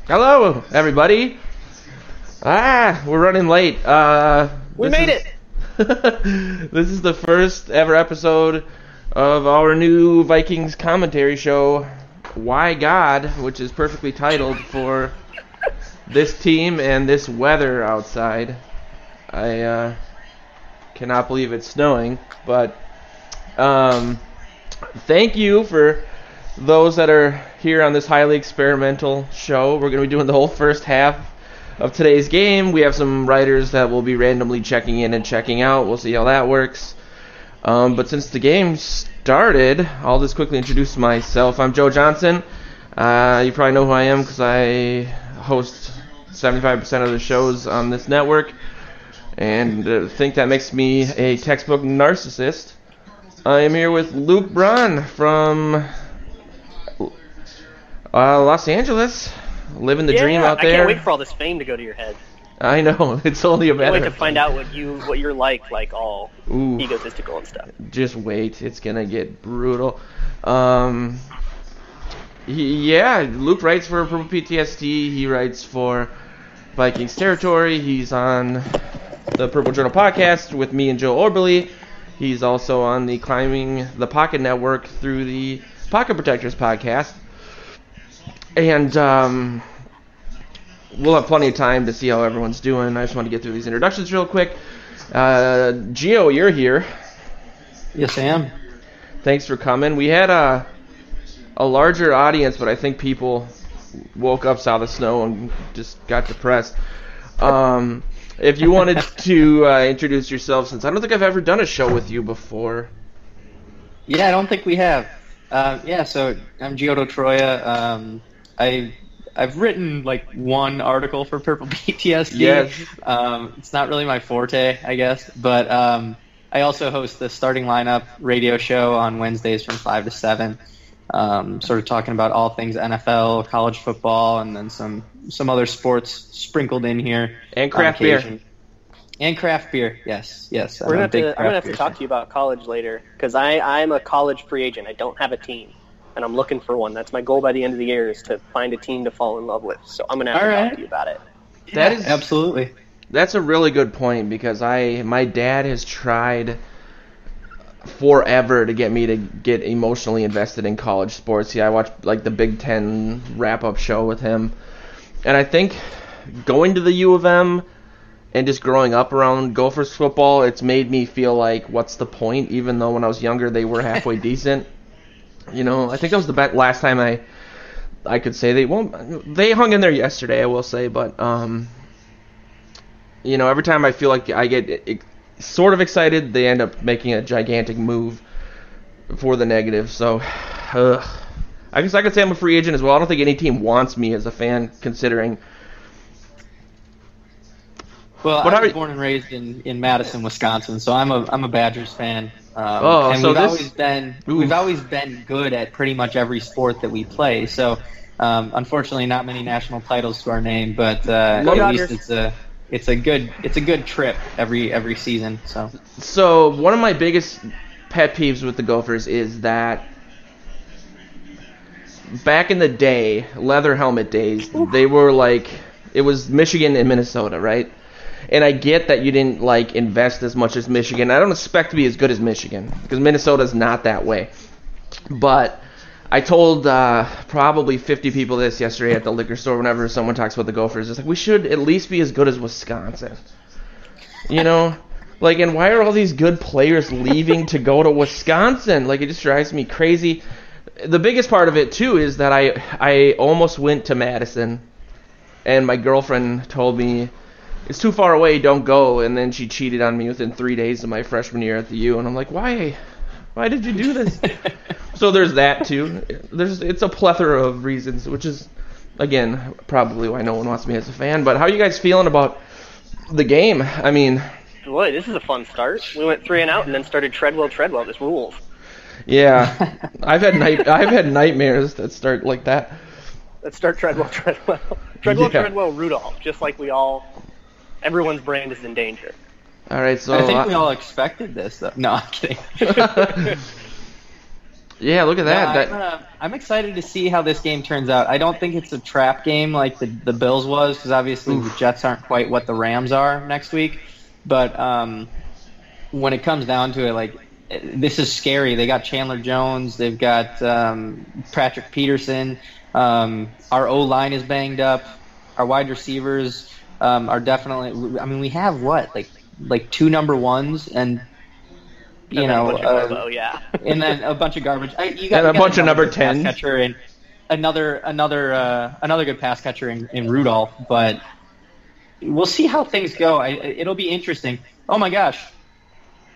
Hello, everybody. We're running late. We made it. This is the first ever episode of our new Vikings commentary show, Why God, which is perfectly titled for this team and this weather outside. I cannot believe it's snowing, but thank you for those that are here on this highly experimental show. We're going to be doing the whole first half of today's game. We have some writers that will be randomly checking in and checking out. We'll see how that works. But since the game started, I'll just quickly introduce myself. I'm Joe Johnson. You probably know who I am because I host 75% of the shows on this network, and think that makes me a textbook narcissist. I am here with Luke Braun from Los Angeles, living the dream out there. I can't wait for all this fame to go to your head. I know, it's only a matter. I can't wait to find out what you're like all egotistical and stuff. Just wait, it's gonna get brutal. Luke writes for Purple PTSD. He writes for Vikings Territory. He's on the Purple Journal podcast with me and Joe Orbely. He's also on the Climbing the Pocket Network through the Pocket Protectors podcast. And we'll have plenty of time to see how everyone's doing. I just want to get through these introductions real quick. Gio, you're here. Yes, I am. Thanks for coming. We had a larger audience, but I think people woke up, saw the snow, and just got depressed. If you wanted to introduce yourself, since I don't think I've ever done a show with you before. Yeah, I don't think we have. So I'm Giotto Troia. I've written like one article for Purple PTSD. Yes. It's not really my forte, I guess, but I also host the Starting Lineup radio show on Wednesdays from 5 to 7, sort of talking about all things NFL, college football, and then some other sports sprinkled in here. And craft beer. And craft beer, yes. I'm gonna have to talk to you about college later, because I'm a college free agent. I don't have a team, and I'm looking for one. That's my goal by the end of the year, is to find a team to fall in love with. So I'm gonna have to talk to you about it. That is absolutely. That's a really good point, because my dad has tried forever to get me to get emotionally invested in college sports. I watched like the Big Ten wrap-up show with him, and I think going to the U of M and just growing up around Gophers football, it's made me feel like, what's the point? Even though when I was younger, they were halfway decent. I think that was the last time I could say they hung in there yesterday, I will say. But, every time I feel like I get sort of excited, they end up making a gigantic move for the negative. So, I guess I could say I'm a free agent as well. I don't think any team wants me as a fan, considering... Well, I was born and raised in Madison, Wisconsin, so I'm a Badgers fan. We've always been good at pretty much every sport that we play. So, unfortunately, not many national titles to our name, but at least it's a good trip every season. So one of my biggest pet peeves with the Gophers is that back in the day, leather helmet days, they were like, it was Michigan and Minnesota, right? And I get that you didn't invest as much as Michigan. I don't expect to be as good as Michigan, because Minnesota's not that way. But I told probably 50 people this yesterday at the liquor store whenever someone talks about the Gophers. It's like, we should at least be as good as Wisconsin. And why are all these good players leaving to go to Wisconsin? It just drives me crazy. The biggest part of it, too, is that I almost went to Madison, and my girlfriend told me, it's too far away, don't go. And then she cheated on me within 3 days of my freshman year at the U. And I'm like, why? Why did you do this? So there's that, too. It's a plethora of reasons, which is, again, probably why no one wants me as a fan. But how are you guys feeling about the game? I mean... Boy, this is a fun start. We went 3 and out and then started Treadwell. This rules. Yeah. I've had nightmares that start like that. Let's start Treadwell. Treadwell, Rudolph, just like everyone's brand is in danger. All right, so I think we all expected this, though. No, I'm kidding. Yeah, look at that. I'm excited to see how this game turns out. I don't think it's a trap game like the Bills was, because obviously the Jets aren't quite what the Rams are next week. But when it comes down to it, like, this is scary. They got Chandler Jones. They've got Patrick Peterson. Our O-line is banged up. Our wide receivers are definitely. I mean, we have what, like 2 number ones and. You know, and then a bunch of garbage. You got a bunch of number 10 catcher and another good pass catcher in Rudolph. But we'll see how things go. It'll be interesting. Oh my gosh,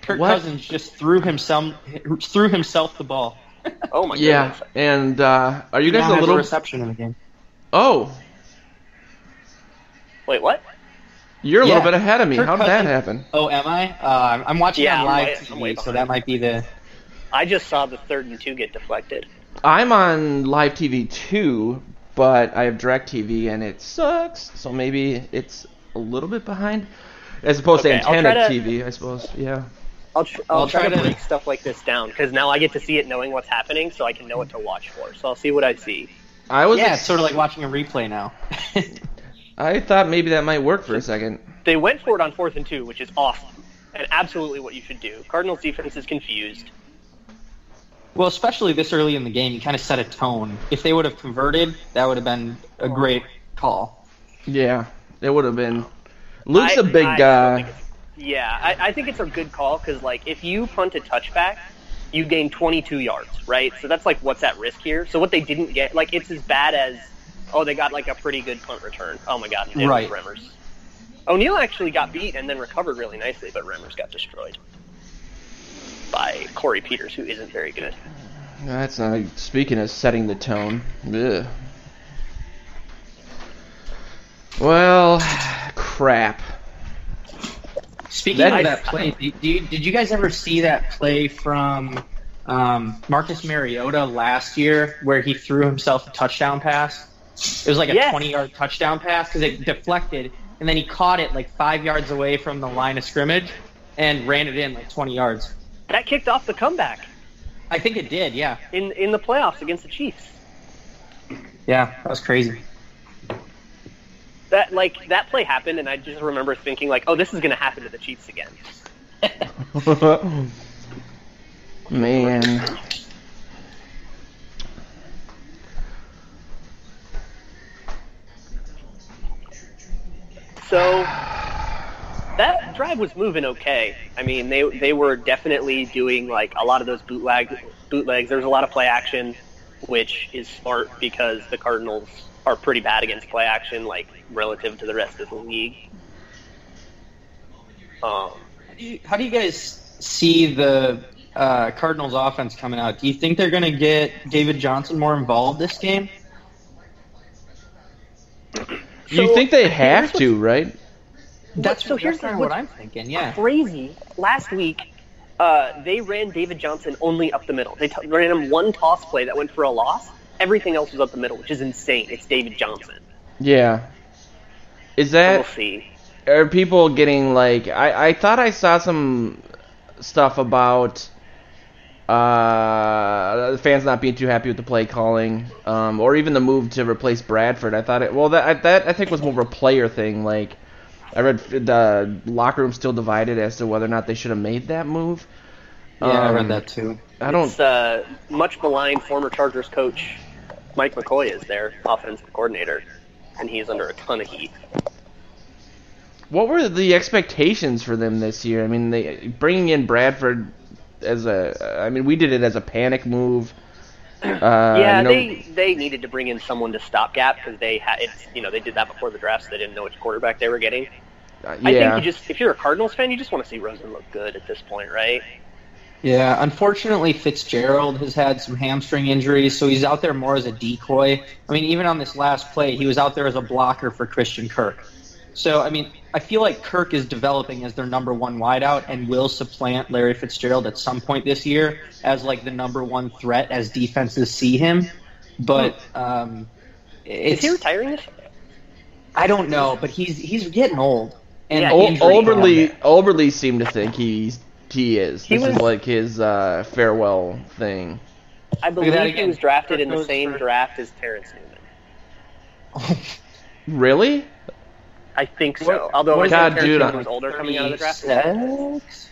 Kirk Cousins just threw himself the ball. Oh my goodness. Yeah, and are you guys a little reception in the game? Oh, wait, what? You're a little bit ahead of me. How did that happen? Oh, am I? I'm watching on live TV, so that might be the... I just saw the 3rd and 2 get deflected. I'm on live TV too, but I have DirecTV and it sucks. So maybe it's a little bit behind, as opposed to antenna TV, I suppose. Yeah. I'll try to break stuff like this down, because now I get to see it knowing what's happening, so I can know what to watch for. So I'll see what I see. It's sort of like watching a replay now. I thought maybe that might work for a second. They went for it on 4th and 2, which is awesome, and absolutely what you should do. Cardinals defense is confused. Well, especially this early in the game, you kind of set a tone. If they would have converted, that would have been a great call. Yeah, it would have been. Luke's a big guy. I think it's a good call, because like, if you punt a touchback, you gain 22 yards, right? So that's like what's at risk here. So what they didn't get, like, it's as bad as... Oh, they got like a pretty good punt return. Oh my God, it was Remmers. O'Neal actually got beat and then recovered really nicely, but Remmers got destroyed by Corey Peters, who isn't very good. That's not. Speaking of setting the tone. Ugh. Well, crap. Speaking of that play, did you guys ever see that play from Marcus Mariota last year where he threw himself a touchdown pass? It was like a 20-yard touchdown pass because it deflected, and then he caught it like 5 yards away from the line of scrimmage and ran it in like 20 yards. That kicked off the comeback. I think it did, yeah. In the playoffs against the Chiefs. Yeah, that was crazy. That play happened, and I just remember thinking like, oh, this is going to happen to the Chiefs again. Man. So that drive was moving okay. I mean, they were definitely doing like a lot of those bootlegs. There was a lot of play action, which is smart because the Cardinals are pretty bad against play action, like relative to the rest of the league. How do you guys see the Cardinals offense coming out? Do you think they're going to get David Johnson more involved this game? You think they have to, right? That's kind of what I'm thinking, yeah. Crazy. Last week, they ran David Johnson only up the middle. They ran him one toss play that went for a loss. Everything else was up the middle, which is insane. It's David Johnson. Yeah. Is that... We'll see. Are people getting, like... I thought I saw some stuff about the fans not being too happy with the play calling, or even the move to replace Bradford. I thought that I think was more of a player thing. Like, I read the locker room still divided as to whether or not they should have made that move. Yeah, I read that too. It's much maligned former Chargers coach Mike McCoy is their offensive coordinator, and he's under a ton of heat. What were the expectations for them this year? I mean, bringing in Bradford we did it as a panic move. They needed to bring in someone to stopgap because they did that before the draft, so they didn't know which quarterback they were getting. I think if you're a Cardinals fan, you just want to see Rosen look good at this point, right? Yeah, unfortunately, Fitzgerald has had some hamstring injuries, so he's out there more as a decoy. I mean, even on this last play, he was out there as a blocker for Christian Kirk. So, I mean, I feel like Kirk is developing as their number one wideout and will supplant Larry Fitzgerald at some point this year as, like, the number one threat as defenses see him. But is he retiring this year? I don't know, but he's getting old. And Olberle seemed to think he is. This is like his farewell thing. I Look at that believe he again. was drafted in the Kirk same goes draft as Terrence Newman. Really? I think so. What- Although I God, think dude, Terrence Newman was older coming out of the draft. 36?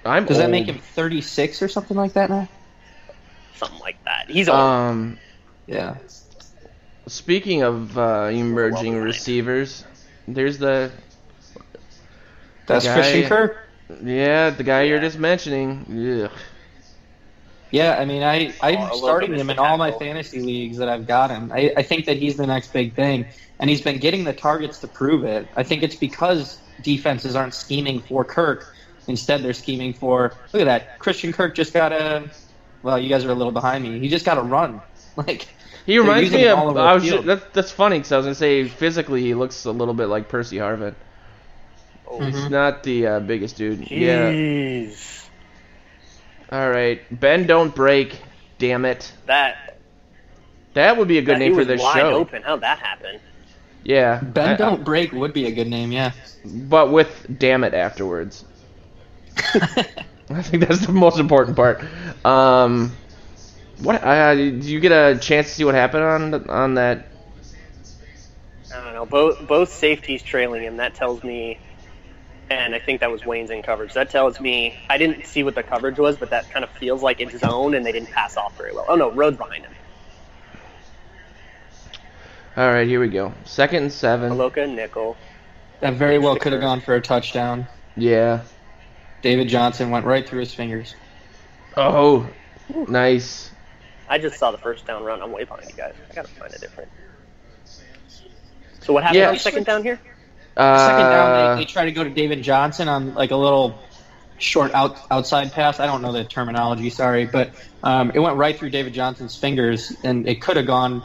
I'm Does old. that make him 36 or something like that now? Something like that. He's old. Yeah. Speaking of emerging Well, receivers, there's the That's guy- Christian Kirk. the guy you're Yeah. just mentioning. Ugh. Yeah, I mean, I'm little starting bit him in missed all my tackle. fantasy leagues that I've got him. I think that he's the next big thing, and he's been getting the targets to prove it. I think it's because defenses aren't scheming for Kirk. Instead, they're scheming for, look at that, Christian Kirk just got a, well, you guys are a little behind me. He just got a run. Like, He they're reminds using me him of. all over I the was field. that's funny because I was gonna say physically he looks a little bit like Percy Harvin. Oh, Mhm. Not the biggest dude. Yeah. jeez. All right. Ben, don't break. Damn it. That That would be a good he name for was this wide show. open. How'd that happen? Yeah. Ben Don't Break would be a good name, yeah. But with damn it afterwards. I think that's the most important part. What? Did you get a chance to see what happened on that? I don't know. Both safeties trailing him. That tells me, and I think that was Wayne's in coverage. That tells me I didn't see what the coverage was, but that kind of feels like it's zone, and they didn't pass off very well. Oh no, Rhodes behind him. All right, here we go. 2nd and 7. Maloka, nickel. That very well could have gone for a touchdown. Yeah. David Johnson went right through his fingers. Oh, nice. I just saw the first down run. I'm way behind you guys. I gotta find a different. So what happened Yeah. on second down here? Second down, they try to go to David Johnson on like a little short outside pass. I don't know the terminology, sorry, but it went right through David Johnson's fingers, and it could have gone.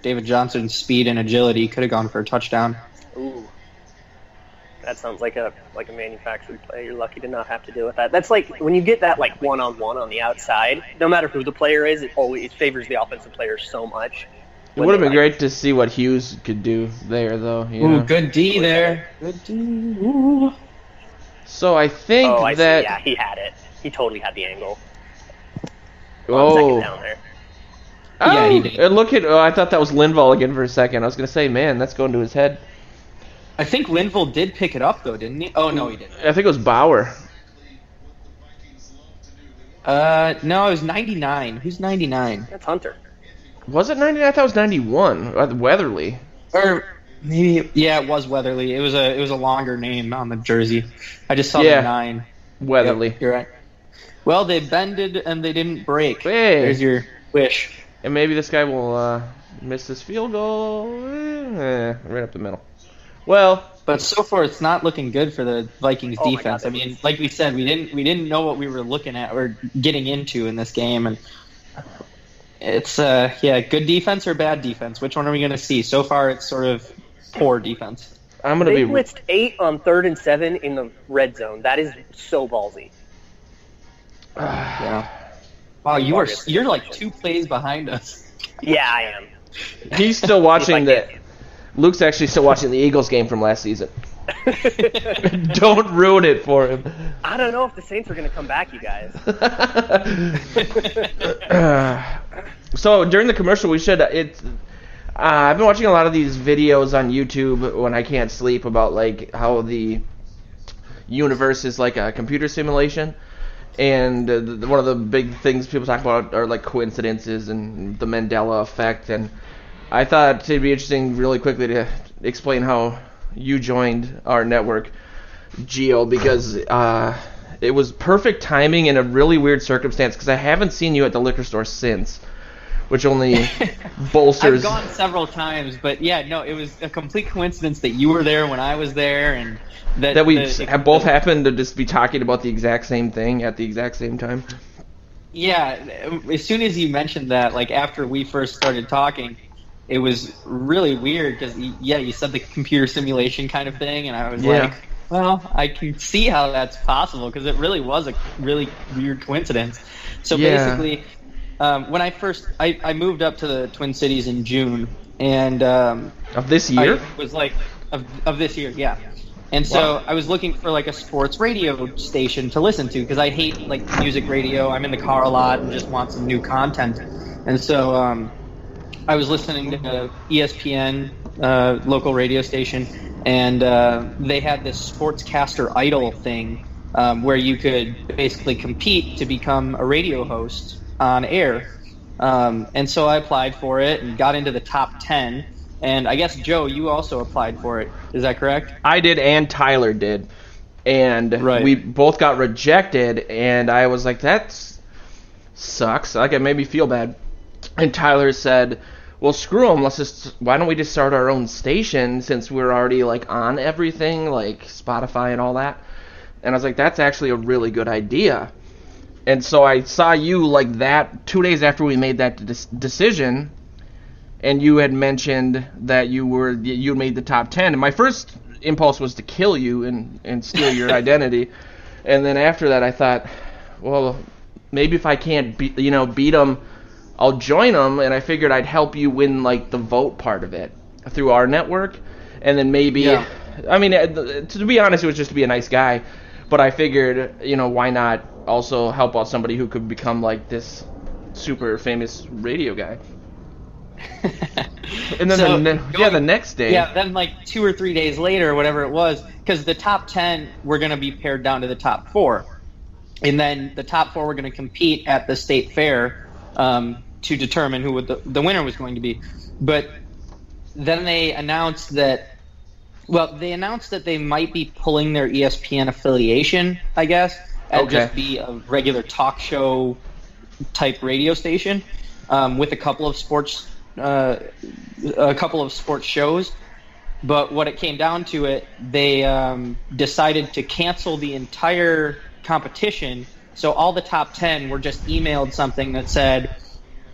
David Johnson's speed and agility could have gone for a touchdown. Ooh, that sounds like a manufactured play. You're lucky to not have to deal with that. That's like when you get that like one-on-one on the outside. No matter who the player is, it favors the offensive player so much. It would have been great to see what Hughes could do there, though. You know? Good D there. Good D. Ooh. So I think Oh, I see. that. Yeah, he had it. He totally had the angle. On Oh. second down there. Oh, Yeah, he did. and look at. Oh, I thought that was Linval again for a second. I was gonna say, man, that's going to his head. I think Linville did pick it up though, didn't he? Oh no, he didn't. I think it was Bauer. No, it was 99. Who's 99? That's Hunter. Was it 90? I thought it was 91. Weatherly. Or maybe it was Weatherly. It was a longer name on the jersey. I just saw Yeah. the 9. Weatherly. Yep, you're right. Well, they bended and they didn't break. Hey. There's your wish. And maybe this guy will miss this field goal. Right up the middle. Well, But so far, it's not looking good for the Vikings Oh my defense. God, I mean, like we said, we didn't know what we were looking at or getting into in this game, and it's good defense or bad defense. Which one are we going to see? So far, it's sort of poor defense. I'm gonna They be. blitzed 8 on 3rd and 7 in the red zone. That is so ballsy. Yeah. Wow, you're like 2 plays behind us. Yeah, I am. He's still watching If I the. Luke's actually still watching the Eagles game from last season. Don't ruin it for him. I don't know if the Saints are going to come back, you guys. So during the commercial, we should. I've been watching a lot of these videos on YouTube when I can't sleep about like how the universe is like a computer simulation, and one of the big things people talk about are like coincidences and the Mandela effect. And I thought it'd be interesting, really quickly, to explain how you joined our network, Geo, because it was perfect timing in a really weird circumstance, because I haven't seen you at the liquor store since, which only bolsters. I've gone several times, but yeah, no, it was a complete coincidence that you were there when I was there, and that we both happened to just be talking about the exact same thing at the exact same time. Yeah, as soon as you mentioned that, like after we first started talking, it was really weird because, you said the computer simulation kind of thing, and I was like, well, I can see how that's possible because it really was a really weird coincidence. So basically, when I moved up to the Twin Cities in June, and Of this year? I was like, of this year, yeah. And so Wow. I was looking for like a sports radio station to listen to because I hate like music radio. I'm in the car a lot and just want some new content. And so I was listening to ESPN, local radio station, and they had this Sportscaster Idol thing where you could basically compete to become a radio host on air. And so I applied for it and got into the top 10. And I guess, Joe, you also applied for it. Is that correct? I did and Tyler did. And Right. we both got rejected, and I was like, that sucks. Like, it made me feel bad. And Tyler said, well, screw them. Why don't we just start our own station since we're already, like, on everything, like Spotify and all that? And I was like, that's actually a really good idea. And so I saw you like that 2 days after we made that decision, and you had mentioned that you made the top 10. And my first impulse was to kill you and steal your identity. And then after that, I thought, well, maybe if I can't beat them, I'll join them. And I figured I'd help you win like the vote part of it through our network. And then maybe, Yeah. I mean, to be honest, it was just to be a nice guy. But I figured, why not also help out somebody who could become like this super famous radio guy. And then So, the next day. Yeah, then like 2 or 3 days later, whatever it was, because the top 10 were going to be pared down to the top 4. And then the top 4 were going to compete at the state fair to determine who the winner was going to be. But then they announced that they might be pulling their ESPN affiliation, I guess, and Okay. just be a regular talk show type radio station with a couple of sports shows. But what it came down to they decided to cancel the entire competition. So all the top 10 were just emailed something that said,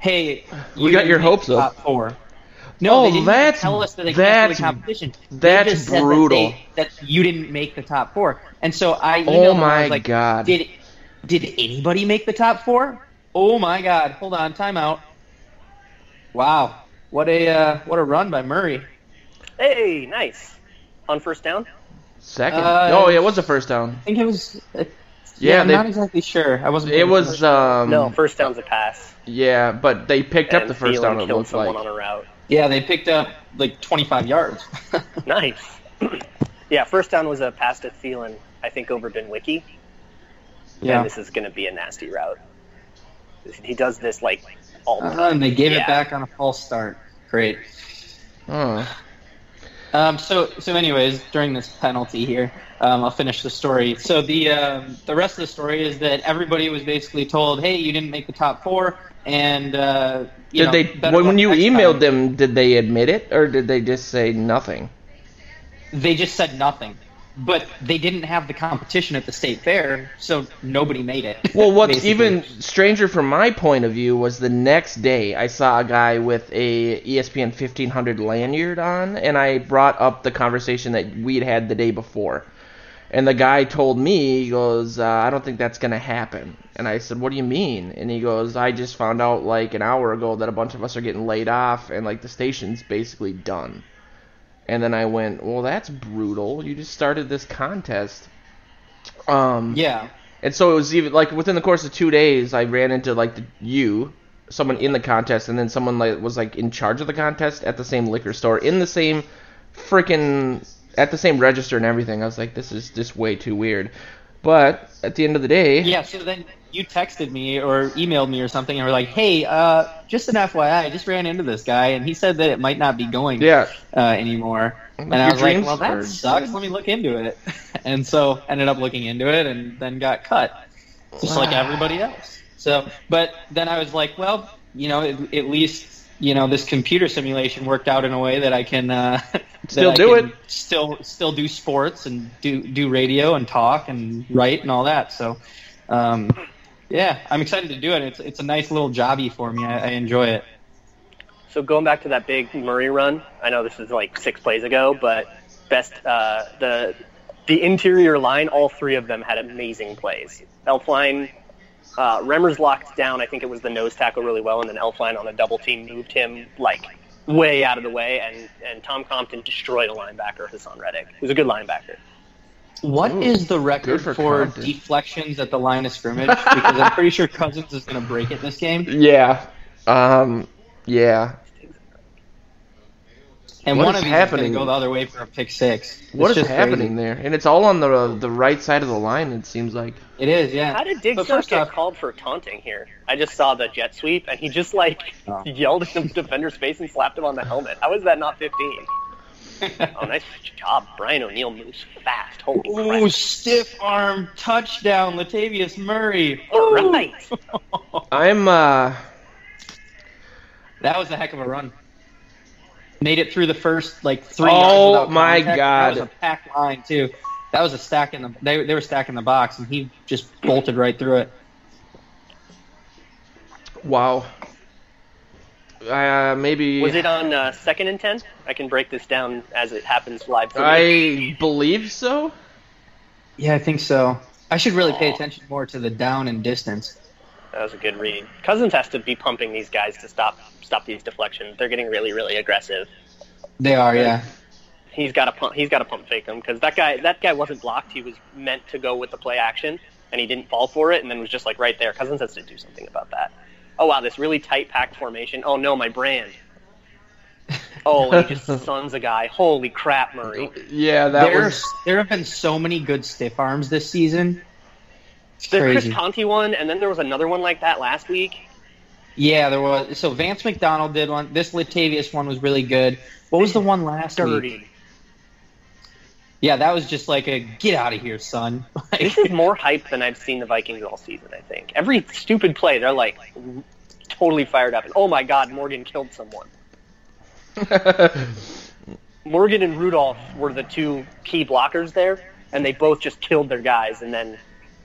"Hey, We got didn't your make hopes the up." top 4." No, Oh, they didn't that's- tell us that they that's- canceled the competition. that's They just said brutal. that you didn't make the top 4. And so I emailed Oh them and I my was like, God. Did anybody make the top 4? Oh my God! Hold on, timeout. Wow, what a run by Murray. Hey, nice. On first down? Second. Uh, It was the first down. I think it was. Yeah, I'm they- not exactly sure. I wasn't. It was No, first down's a pass. Yeah, but they picked up And the first Thielen down. It killed looked someone like. on a route. Yeah, they picked up like 25 yards. Nice. Yeah, first down was a pass to Thielen, I think, over Benwicki. Yeah. And this is going to be a nasty route. He does this, like, all the time. And they gave it Yeah. back on a false start. Great. Oh. So anyways, during this penalty here, I'll finish the story. So the rest of the story is that everybody was basically told, "Hey, you didn't make the top 4," and better When luck you next emailed time. them, did they admit it or did they just say nothing? They just said nothing. But they didn't have the competition at the state fair, so nobody made it. Well, what's basically. even stranger from my point of view was the next day I saw a guy with a ESPN 1500 lanyard on, and I brought up the conversation that we'd had the day before. And the guy told me, he goes, I don't think that's going to happen. And I said, what do you mean? And he goes, I just found out like an hour ago that a bunch of us are getting laid off, and like the station's basically done. And then I went, well, that's brutal. You just started this contest. Yeah. And so it was even like within the course of 2 days, I ran into like someone in the contest, and then someone like was like in charge of the contest at the same liquor store in the same at the same register and everything. I was like, this is just way too weird. But at the end of the day, Yeah, so then you texted me or emailed me or something and were like, "Hey, just an FYI, I just ran into this guy and he said that it might not be going anymore." And I Your was like, dreams "Well, that are sucks. good. Let me look into it." And so ended up looking into it and then got cut, just like everybody else. So, but then I was like, well, at least this computer simulation worked out in a way that I can Still do it. Still do sports and do radio and talk and write and all that. So. Yeah, I'm excited to do it. It's a nice little jobby for me. I enjoy it. So going back to that big Murray run, I know this is like 6 plays ago, but the interior line, all 3 of them had amazing plays. Elfline, Remmers locked down, I think it was the nose tackle really well, and then Elfline on a double team moved him like way out of the way, and Tom Compton destroyed a linebacker, Hassan Reddick, who's a good linebacker. What is the record good for for content. deflections at the line of scrimmage? Because I'm pretty sure Cousins is going to break it this game. Yeah. Yeah. And What one is of these is going happening? to go the other way for a pick six. What It's is just happening crazy. there? And it's all on the right side of the line, it seems like. It is, yeah. How did Diggs But not first get off, called for taunting here? I just saw the jet sweep, and he just Oh. yelled in the defender's face and slapped him on the helmet. How is that not 15? Oh, nice job. Brian O'Neill moves fast. Holy ooh, crap. stiff arm touchdown, Latavius Murray. All Ooh. right. I'm That was a heck of a run. Made it through the first 3 yards Oh, without my contact. God. That was a packed line too. That was a stack in the. They were stacking the box, and he just bolted right through it. wow. Maybe Was it on 2nd and 10? I can break this down as it happens live for me. I believe so. Yeah, I think so. I should really pay attention more to the down and distance. That was a good read. Cousins has to be pumping these guys to stop these deflections. They're getting really, really aggressive. They are, yeah. He's got to pump fake them because that guy wasn't blocked. He was meant to go with the play action, and he didn't fall for it, and then was just right there. Cousins has to do something about that. Oh wow, this really tight packed formation. Oh no, my brand. Oh, and he just stuns a guy. Holy crap, Murray. Yeah, There have been so many good stiff arms this season. It's The crazy. Chris Conte one, and then there was another one like that last week. Yeah, there was. So Vance McDonald did one. This Latavius one was really good. What was the one last week? Dirty. Yeah, that was just like a get out of here, son. This is more hype than I've seen the Vikings all season, I think. Every stupid play, they're totally fired up. And oh my god, Morgan killed someone. Morgan and Rudolph were the two key blockers there, and they both just killed their guys, and then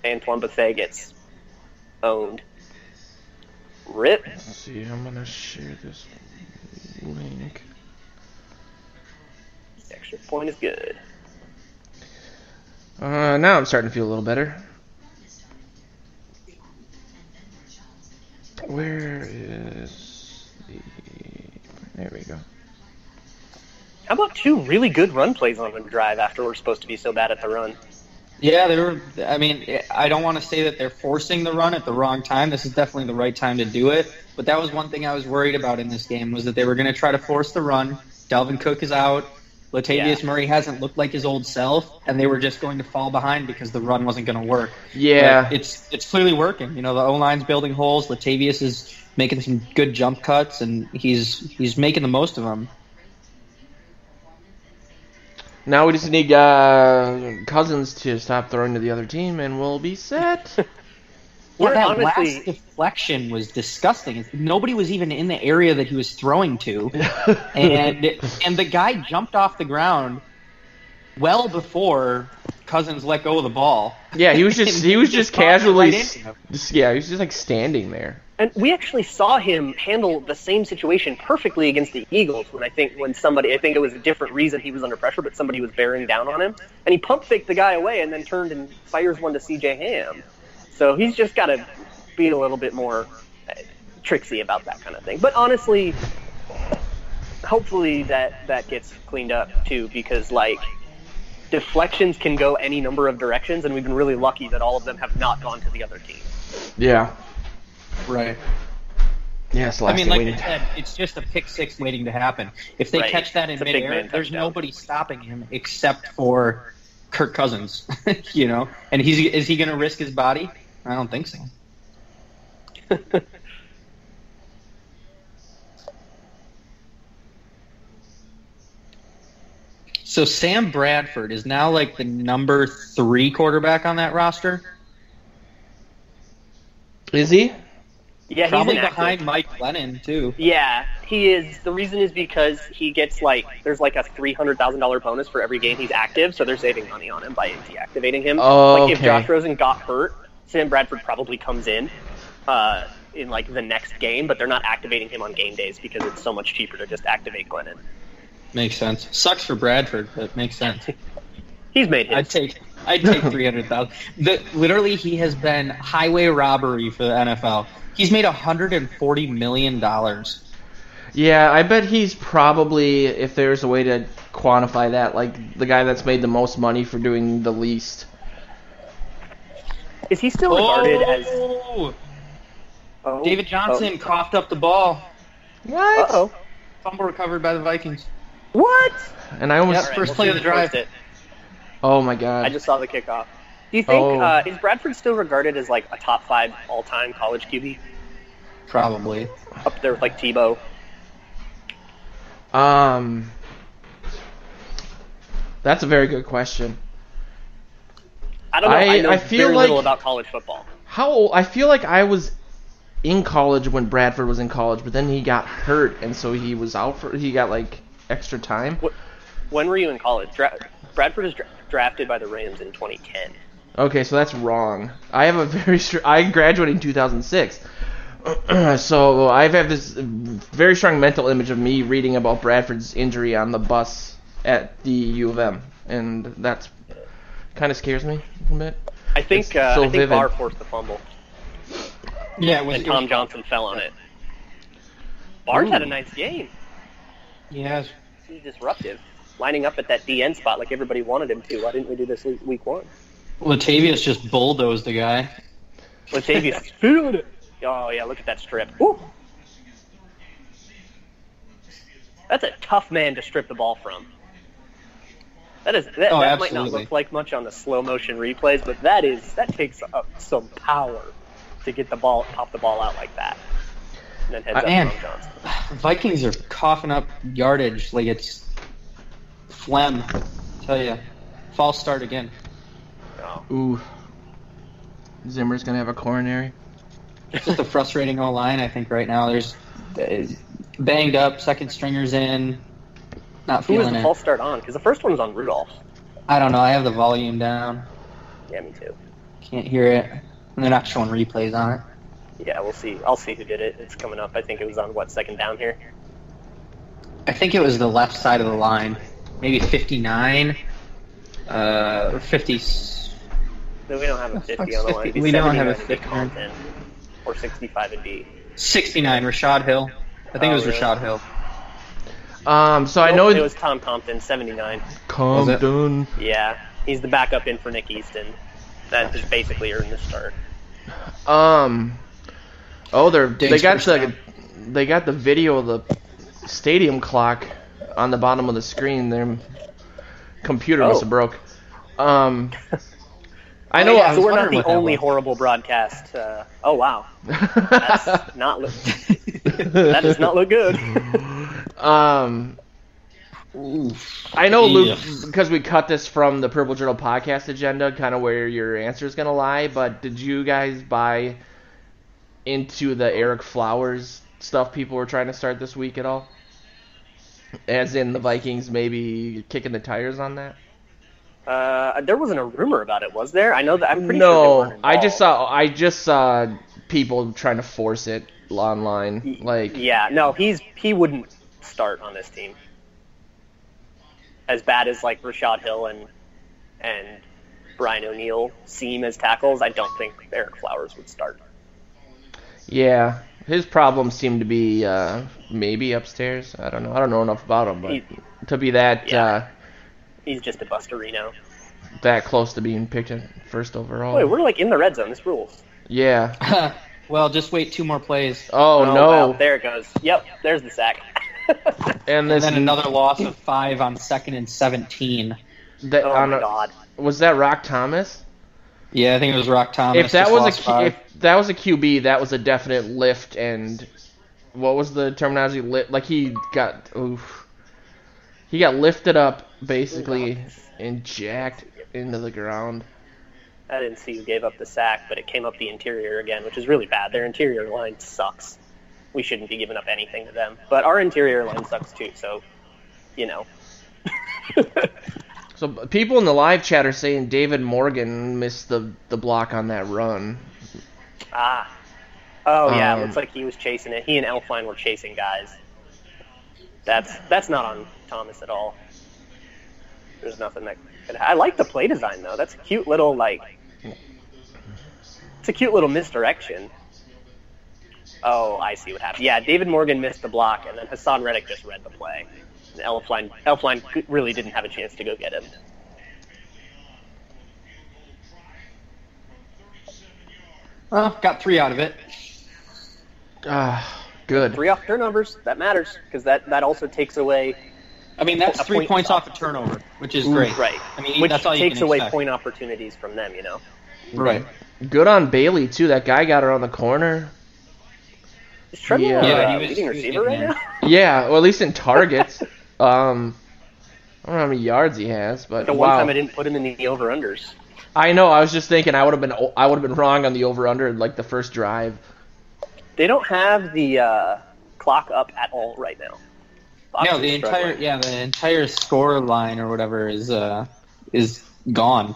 Antoine Bethea gets owned. Rip. Let's see, I'm gonna share this link. Extra point is good. Now I'm starting to feel a little better. Where is the... There we go. How about two really good run plays on the drive after we're supposed to be so bad at the run? Yeah, they were. I mean, I don't want to say that they're forcing the run at the wrong time. This is definitely the right time to do it. But that was one thing I was worried about in this game was that they were going to try to force the run. Dalvin Cook is out. Latavius Yeah. Murray hasn't looked like his old self, and they were just going to fall behind because the run wasn't going to work. Yeah. But it's clearly working. You know, the O-line's building holes. Latavius is making some good jump cuts, and he's making the most of them. Now we just need Cousins to stop throwing to the other team, and we'll be set. Yeah, that honestly- last deflection was disgusting. Nobody was even in the area that he was throwing to, and the guy jumped off the ground well before Cousins let go of the ball. Yeah, he was just bobbed it casually, right into him. he was just standing there. And we actually saw him handle the same situation perfectly against the Eagles I think it was a different reason he was under pressure, but somebody was bearing down on him. And he pump faked the guy away and then turned and fires one to CJ Ham. So he's just got to be a little bit more tricksy about that kind of thing. But honestly, hopefully that gets cleaned up too, because deflections can go any number of directions, and we've been really lucky that all of them have not gone to the other team. Yeah. Right. Yeah, it's the I last mean, thing like we I need. said, it's just a pick six waiting to happen. If they Right. catch that in It's a big midair, man there's touchdown. nobody stopping him except for Kirk Cousins. You know, and is he going to risk his body? I don't think so. So Sam Bradford is now the number 3 quarterback on that roster. Is he? Yeah, Probably he's inactive. behind Mike Glennon too. Yeah, he is. The reason is because he gets there's a $300,000 bonus for every game he's active, so they're saving money on him by deactivating him. Oh, If okay. Josh Rosen got hurt, Sam Bradford probably comes in the next game, but they're not activating him on game days because it's so much cheaper to just activate Glennon. Makes sense. Sucks for Bradford, but makes sense. He's made his. I'd take 300,000. Literally, he has been highway robbery for the NFL. He's made $140 million. Yeah, I bet he's probably, if there's a way to quantify that? Like the guy that's made the most money for doing the least. Is he still regarded as? David Johnson coughed up the ball. What? Uh-oh. Fumble recovered by the Vikings. What? And I almost. Yep. First play of the drive. Oh my god. I just saw the kickoff. Do you think is Bradford still regarded as like a top 5 all-time college QB? Probably. Up there with like Tebow. That's a very good question. I don't know. I know I feel very like- little about college football. I feel like I was in college when Bradford was in college, but then he got hurt, and so he was out he got like extra time. When were you in college? Bradford was drafted by the Rams in 2010. Okay, so that's wrong. I have a I graduated in 2006. So I have this very strong mental image of me reading about Bradford's injury on the bus at the U of M, and that's kind of scares me a little bit. I think vivid. Barr forced the fumble, Yeah, and Tom Johnson fell on it. Barr's had a nice game. Yes. He's disruptive, lining up at that DN spot like everybody wanted him to. Why didn't we do this week 1? Latavius just bulldozed the guy. Latavius filled it. Oh yeah, look at that strip. Woo. That's a tough man to strip the ball from. That might not absolutely. look like much on the slow motion replays, but that takes up some power to get the ball, pop the ball out like that. And then heads up Man. Tom Johnson. Vikings are coughing up yardage like it's phlegm. Tell you, false start again. Oh. Ooh. Zimmer's gonna have a coronary. It's just a frustrating O-line, I think, right now. There's banged up, second stringers in, not Who was feeling the it. false start on? Because the first one was on Rudolph. I don't know. I have the volume down. Yeah, me too. Can't hear it. And they're not showing replays on it. Yeah, we'll see. I'll see who did it. It's coming up. I think it was on, second down here? I think it was the left side of the line. Maybe 59 or 50. No, we don't have a 50 on the line. 50? It'd be We don't have a 79 and be 50. content. Or 65 and D. 69, Rashad Hill. I think it was really? Rashad Hill. So I know it was Tom Compton, 79. Compton. Yeah, he's the backup in for Nick Easton. That just basically earned the start. They got the video of the stadium clock on the bottom of the screen. Their computer must have broke. I know. So we're not wondering the what that only was. horrible broadcast. Oh wow, that's not look. That does not look good. I know, Luke, Yes. because we cut this from the Purple Journal podcast agenda, kind of where your answer is going to lie, but did you guys buy into the Eric Flowers stuff people were trying to start this week at all? As in the Vikings maybe kicking the tires on that? There wasn't a rumor about it, was there? I know that. I'm pretty sure they weren't involved. I just saw people trying to force it online. Yeah, no, he wouldn't start on this team. As bad as like Rashad Hill and Brian O'Neill seem as tackles, I don't think Eric Flowers would start. Yeah, his problems seem to be maybe upstairs. I don't know. I don't know enough about him, but to be that Yeah. He's just a Bustarino. that close to being picked at first overall. Wait, we're like in the red zone. This rules. Yeah. Well, just wait 2 more plays. Oh, no. Wow, there it goes. Yep, there's the sack. And And this then another loss of 5 on 2nd and 17. that, Oh my God. Was that Rock Thomas? Yeah, I think it was Rock Thomas. If that just was lost 5. if that was a QB, that was a definite lift. And what was the terminology? Like he got lifted up basically and jacked into the ground. I didn't see who gave up the sack, but it came up the interior again, which is really bad. Their interior line sucks. We shouldn't be giving up anything to them. But our interior line sucks too, so, you know. So people in the live chat are saying David Morgan missed the block on that run. Ah. Oh, yeah, Um, looks like he was chasing it. He and Elfline were chasing guys. That's not on Thomas at all. There's nothing that could... I like the play design, though. That's a cute little, it's a cute little misdirection. Oh, I see what happened. Yeah, David Morgan missed the block, and then Hassan Reddick just read the play. Elfline really didn't have a chance to go get him. Well, got 3 out of it. Good. 3 off turnovers, that matters, because that also takes away... I mean, that's 3 points off a turnover, which is great. Right. I mean, which that's all you takes can away expect. point opportunities from them, you know? Right. Good on Bailey, too. That guy got around the corner. Is Treadwell Yeah, he was leading receiver right getting now? Yeah, well, at least in targets. I don't know how many yards he has, but The one time I didn't put him in the over-unders. I know. I was just thinking I would have been wrong on the over/under like the first drive. They don't have the clock up at all right now. Fox No, is the entire score line or whatever is gone.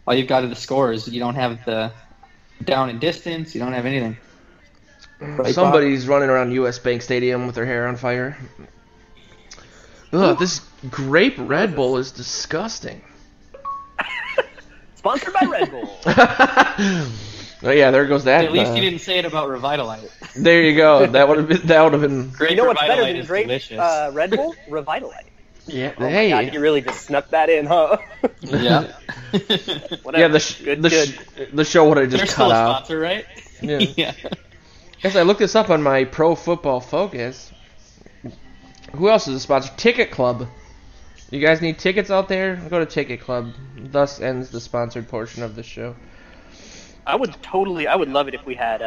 All you've got are the scores. You don't have the down and distance. You don't have anything. Right, Somebody's running around U.S. Bank Stadium with their hair on fire. Ugh, this grape Red Bull is disgusting. Sponsored by Red Bull. Oh yeah, there goes that. At least you didn't say it about Revitalite. There you go. That would have been. Great You know what's better Revitalite than is grape delicious. Red Bull? Revitalite. Yeah. Oh hey. my God, you really just snuck that in, huh? Yeah. Whatever. Yeah, the show would have just They're cut still a out. sponsor, right? Yeah. Yeah. Guess I looked this up on my Pro Football Focus. Who else is a sponsor? Ticket Club. You guys need tickets out there? Go to Ticket Club. Thus ends the sponsored portion of the show. I would love it if we had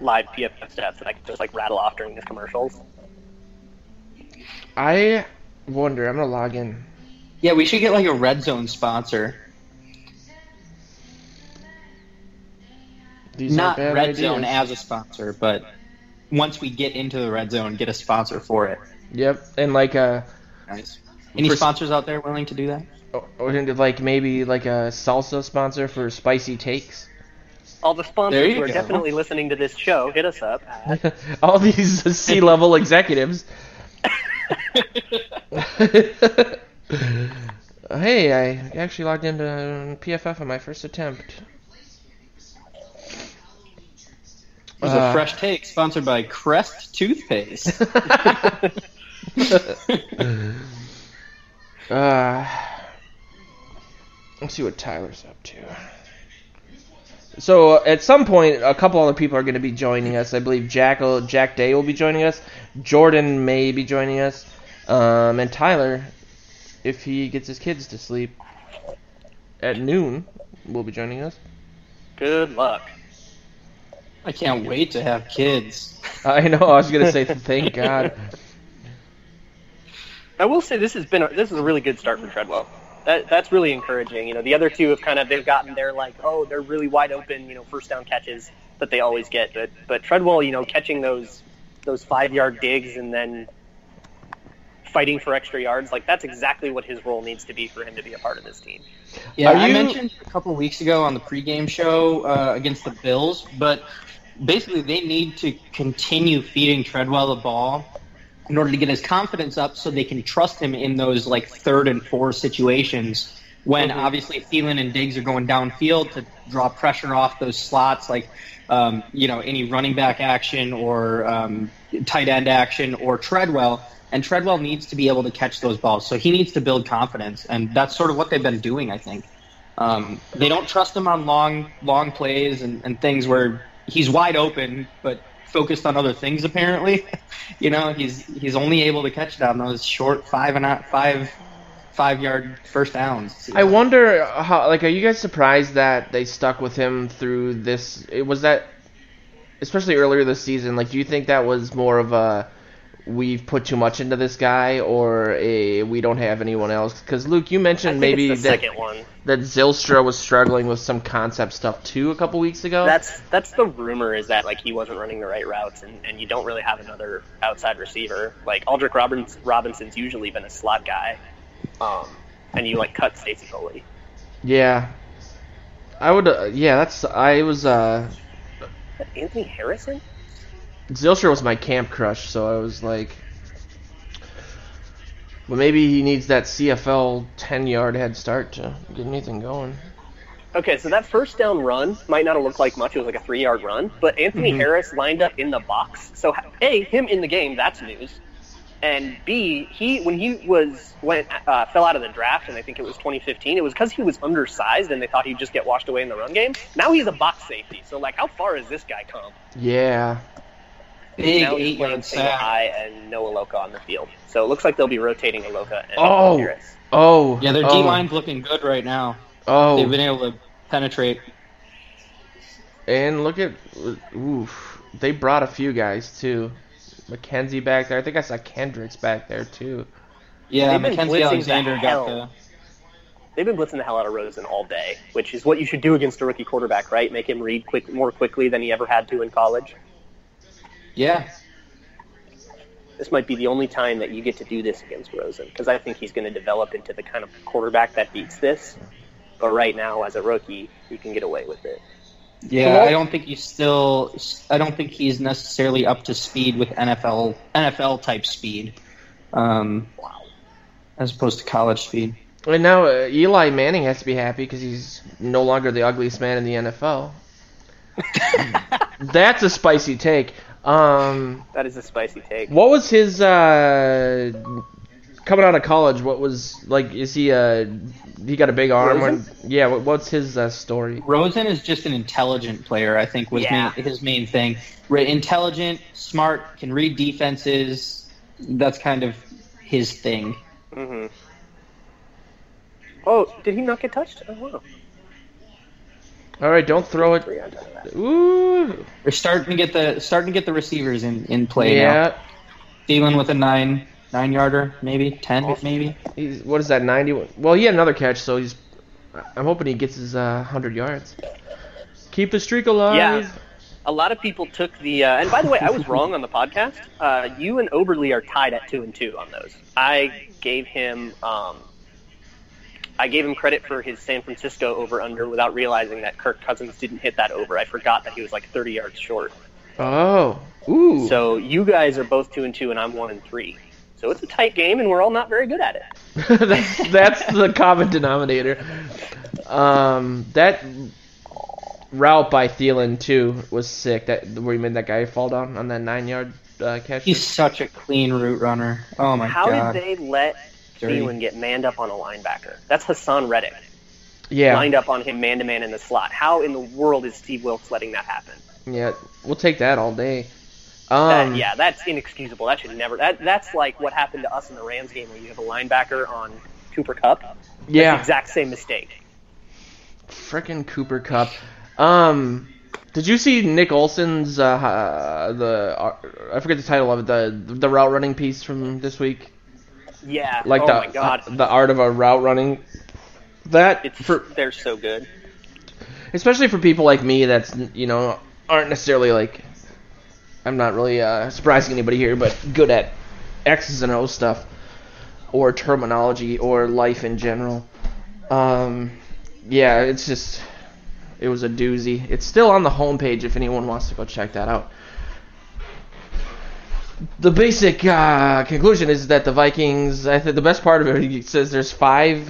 live PFF stats that I could just like rattle off during these commercials. I wonder. I'm gonna log in. Yeah, we should get like a Red Zone sponsor. These Not aren't bad Red ideas. Zone as a sponsor, but once we get into the Red Zone, get a sponsor for it. Yep, and like Nice. Any For- sponsors out there willing to do that? or like maybe like a salsa sponsor for spicy takes. All the There sponsors you who are go. definitely listening to this show, hit us up. All these C-level executives. Hey, I actually logged into PFF on my first attempt. It was a fresh take sponsored by Crest Toothpaste. Let's see what Tyler's up to. So at some point, a couple other people are going to be joining us. I believe Jack Day will be joining us. Jordan may be joining us, and Tyler, if he gets his kids to sleep at noon, will be joining us. Good luck. I can't wait to have kids. I know. I was going to say thank God. I will say this is a really good start for Treadwell. That's really encouraging. You know, the other two have they've gotten their they're really wide open, first down catches that they always get. But Treadwell, catching those 5-yard digs and then fighting for extra yards, that's exactly what his role needs to be for him to be a part of this team. Yeah, Are I you- mentioned a couple of weeks ago on the pregame show against the Bills, but basically they need to continue feeding Treadwell the ball in order to get his confidence up so they can trust him in those 3rd and 4 situations when obviously Thielen and Diggs are going downfield to draw pressure off those slots any running back action or tight end action or Treadwell. And Treadwell needs to be able to catch those balls. So he needs to build confidence. And that's sort of what they've been doing, I think. They don't trust him on long plays and things where he's wide open, but focused on other things apparently. He's only able to catch it on those short 5-yard first downs. I wonder how. Are you guys surprised that they stuck with him through this? Was that, especially earlier this season? Do you think that was more of a we've put too much into this guy, or we don't have anyone else? Because Luke, you mentioned maybe it's the second one. that Zylstra was struggling with some concept stuff too a couple weeks ago. That's the rumor, is that he wasn't running the right routes, and you don't really have another outside receiver. Aldrick Robinson's usually been a slot guy, and you cut Stacey Foley. Yeah, I would. I was. Anthony Harrison? Zylstra was my camp crush, so I was like, well, maybe he needs that CFL 10-yard head start to get anything going. Okay, so that first down run might not have looked like much. It was a 3-yard run, but Anthony Harris lined up in the box. So, him in the game, that's news. And B, when he fell out of the draft, and I think it was 2015, it was because he was undersized, and they thought he'd just get washed away in the run game. Now he's a box safety. So, like, how far has this guy come? Yeah. Big Now he's playing 8-yard single sack. high and no Aloka on the field. So it looks like they'll be rotating Aloka and Harris. Yeah, their D-line's looking good right now. Oh. They've been able to penetrate. And look at, they brought a few guys too. McKenzie back there. I think I saw Kendricks back there too. Yeah, They've been Mackenzie blitzing Alexander the got hell. the... They've been blitzing the hell out of Rosen all day, which is what you should do against a rookie quarterback, right? Make him read more quickly than he ever had to in college. Yeah. This might be the only time that you get to do this against Rosen, because I think he's going to develop into the kind of quarterback that beats this. But right now, as a rookie, he can get away with it. Yeah, I don't think he's necessarily up to speed with NFL type speed, as opposed to college speed. And now Eli Manning has to be happy because he's no longer the ugliest man in the NFL. That's a spicy take. That is a spicy take. What was his coming out of college? What was like? Is he he got a big arm? What's his story? Rosen is just an intelligent player, I think, was his main thing. Intelligent, smart, can read defenses. That's kind of his thing. Mm-hmm. Oh, did he not get touched? Oh, wow. All right, don't throw it. Ooh. They're starting to get the receivers in play Yeah. now. Thielen with a 9-yarder, maybe 10, maybe. What is that? 90? Well, he had another catch, so I'm hoping he gets his 100 yards. Keep the streak alive. Yeah. A lot of people took the and by the way, I was wrong on the podcast. You and Oberly are tied at 2-2 on those. I gave him credit for his San Francisco over-under without realizing that Kirk Cousins didn't hit that over. I forgot that he was like 30 yards short. Oh. Ooh. So you guys are both 2-2 and I'm 1-3. So it's a tight game and we're all not very good at it. that's the common denominator. That route by Thielen too was sick. Where he made that guy fall down on that 9-yard catch. He's such a clean route runner. Oh my How god. did they let Thielen get manned up on a linebacker? That's Hassan Reddick. Yeah. Lined up on him man-to-man in the slot. How in the world is Steve Wilkes letting that happen? Yeah, we'll take that all day. That's inexcusable. That should never. That's like what happened to us in the Rams game where you have a linebacker on Cooper Kupp. That's the exact same mistake. Frickin' Cooper Kupp. Did you see Nick Olson's I forget the title of it, the route running piece from this week? Yeah. Like my god. The art of a route running. They're so good. Especially for people like me that's aren't necessarily like, I'm not really surprising anybody here, but good at X's and O stuff or terminology or life in general. It was a doozy. It's still on the homepage if anyone wants to go check that out. The basic conclusion is that the Vikings, I think the best part of it says there's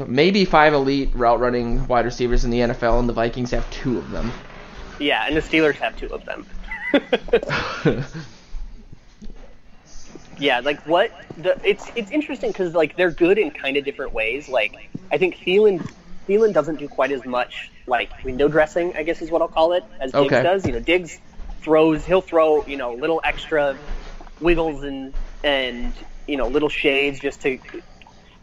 maybe five elite route running wide receivers in the NFL, and the Vikings have 2 of them. Yeah, and the Steelers have 2 of them. Yeah, like what? It's interesting because like they're good in kind of different ways. Like I think Thielen doesn't do quite as much like window dressing, I guess is what I'll call it, as Diggs does. Diggs he'll throw little extra wiggles and little shades just to,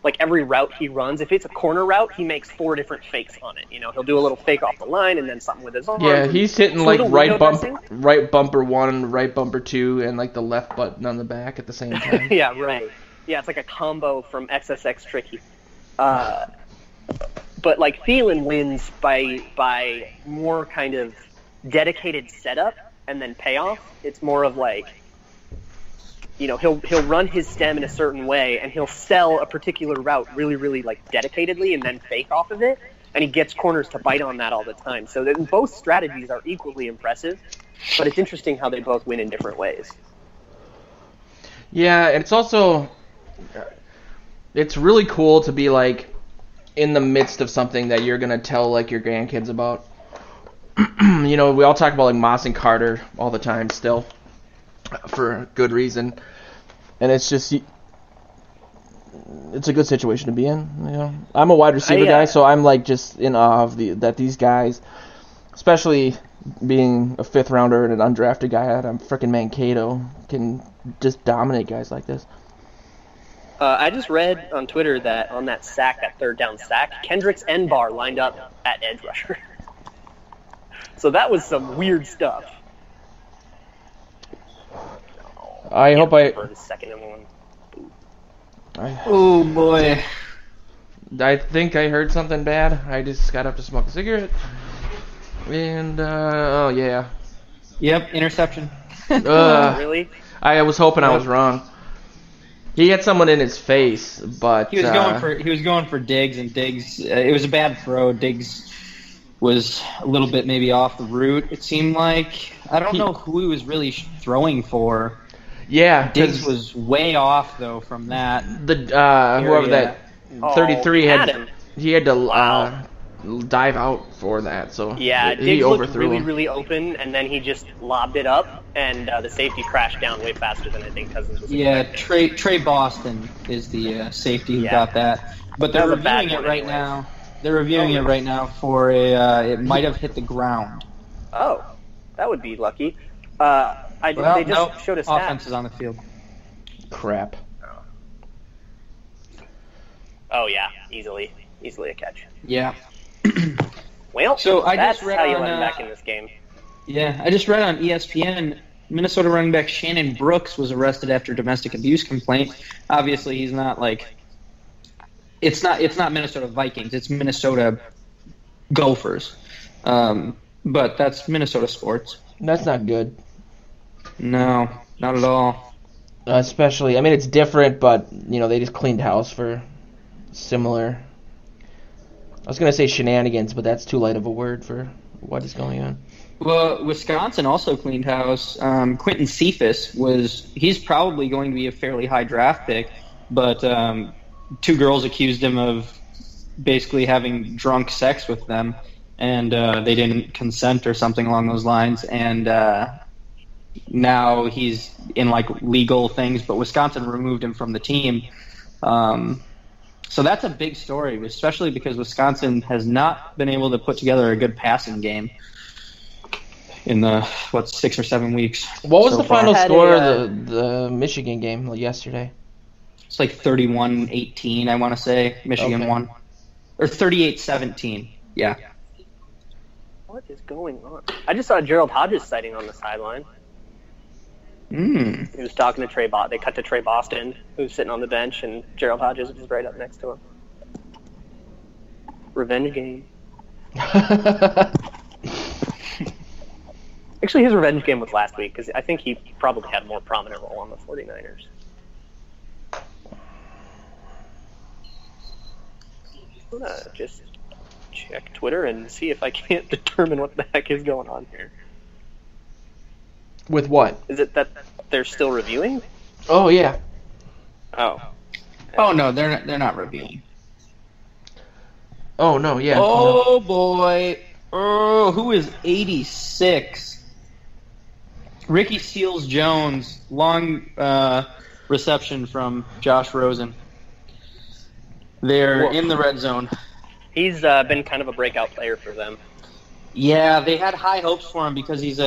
like, every route he runs. If it's a corner route, he makes 4 different fakes on it. He'll do a little fake off the line and then something with his arms. Yeah, he's hitting like right bumper 1, right bumper 2, and like the left button on the back at the same time. Yeah, right. Yeah, it's like a combo from XSX Tricky. But like Thielen wins by more kind of dedicated setup and then payoff. It's more of like, he'll run his stem in a certain way and he'll sell a particular route really, really like dedicatedly and then fake off of it. And he gets corners to bite on that all the time. So then both strategies are equally impressive, but it's interesting how they both win in different ways. Yeah, and it's really cool to be like in the midst of something that you're gonna tell like your grandkids about. We all talk about like Moss and Carter all the time still, for good reason. And it's just it's a good situation to be in. You know, I'm a wide receiver guy, so I'm like just in awe of that these guys, especially being a 5th rounder and an undrafted guy, I'm freaking Mankato, can just dominate guys like this. I just read on Twitter that on that 3rd down sack, Kendricks and Barr lined up at edge rusher. So that was some weird stuff. I hope For the second and one. Oh boy. I think I heard something bad. I just got up to smoke a cigarette. And, oh yeah. Yep, interception. Really? I was hoping I was wrong. He had someone in his face, but He was going for Diggs, and Diggs. It was a bad throw. Diggs was a little bit maybe off the route. It seemed like I don't know who he was really throwing for. Yeah, Diggs was way off though from that. The whoever that 33 had Adam. he had to dive out for that. So Yeah, he Diggs looked overthrew really, him. really open, and then he just lobbed it up, and the safety crashed down way faster than I think Cousins was. Yeah, expecting. Trey Boston is the safety who Yeah. got that. But they're That was a bad reviewing it one right anyways. now. They're reviewing it right now for it might have hit the ground. Oh, that would be lucky. They just showed a stat. Offense is on the field. Crap. Oh yeah, easily a catch. Yeah. Well, So I that's just read how you on, let him back in this game. Yeah, I just read on ESPN, Minnesota running back Shannon Brooks was arrested after domestic abuse complaint. Obviously, he's not like it's not Minnesota Vikings, it's Minnesota Gophers. But that's Minnesota sports. That's not good. No, not at all. Especially, I mean, it's different, but they just cleaned house for similar. I was gonna say shenanigans, but that's too light of a word for what is going on. Well, Wisconsin also cleaned house. Quentin Cephas he's probably going to be a fairly high draft pick, but 2 girls accused him of basically having drunk sex with them, and they didn't consent or something along those lines, and now he's in like legal things, but Wisconsin removed him from the team. So that's a big story, especially because Wisconsin has not been able to put together a good passing game in the 6 or 7 weeks. What was so the far. final Had score a, of the Michigan game yesterday? It's like 31-18, I want to say. Michigan Okay. won. Or 38-17. Yeah. What is going on? I just saw a Gerald Hodges sighting on the sideline. He was talking to Trey Boston. They cut to Trey Boston, who's sitting on the bench, and Gerald Hodges was right up next to him. Revenge game. Actually, his revenge game was last week, because I think he probably had a more prominent role on the 49ers. I'm going to just check Twitter and see if I can't determine what the heck is going on here. With what? Is it that they're still reviewing? Oh yeah. Oh. Oh, no, they're not reviewing. Oh no, yeah. Oh, boy. Oh, who is 86? Ricky Seals-Jones, long reception from Josh Rosen. They're in the red zone. He's been kind of a breakout player for them. Yeah, they had high hopes for him because he's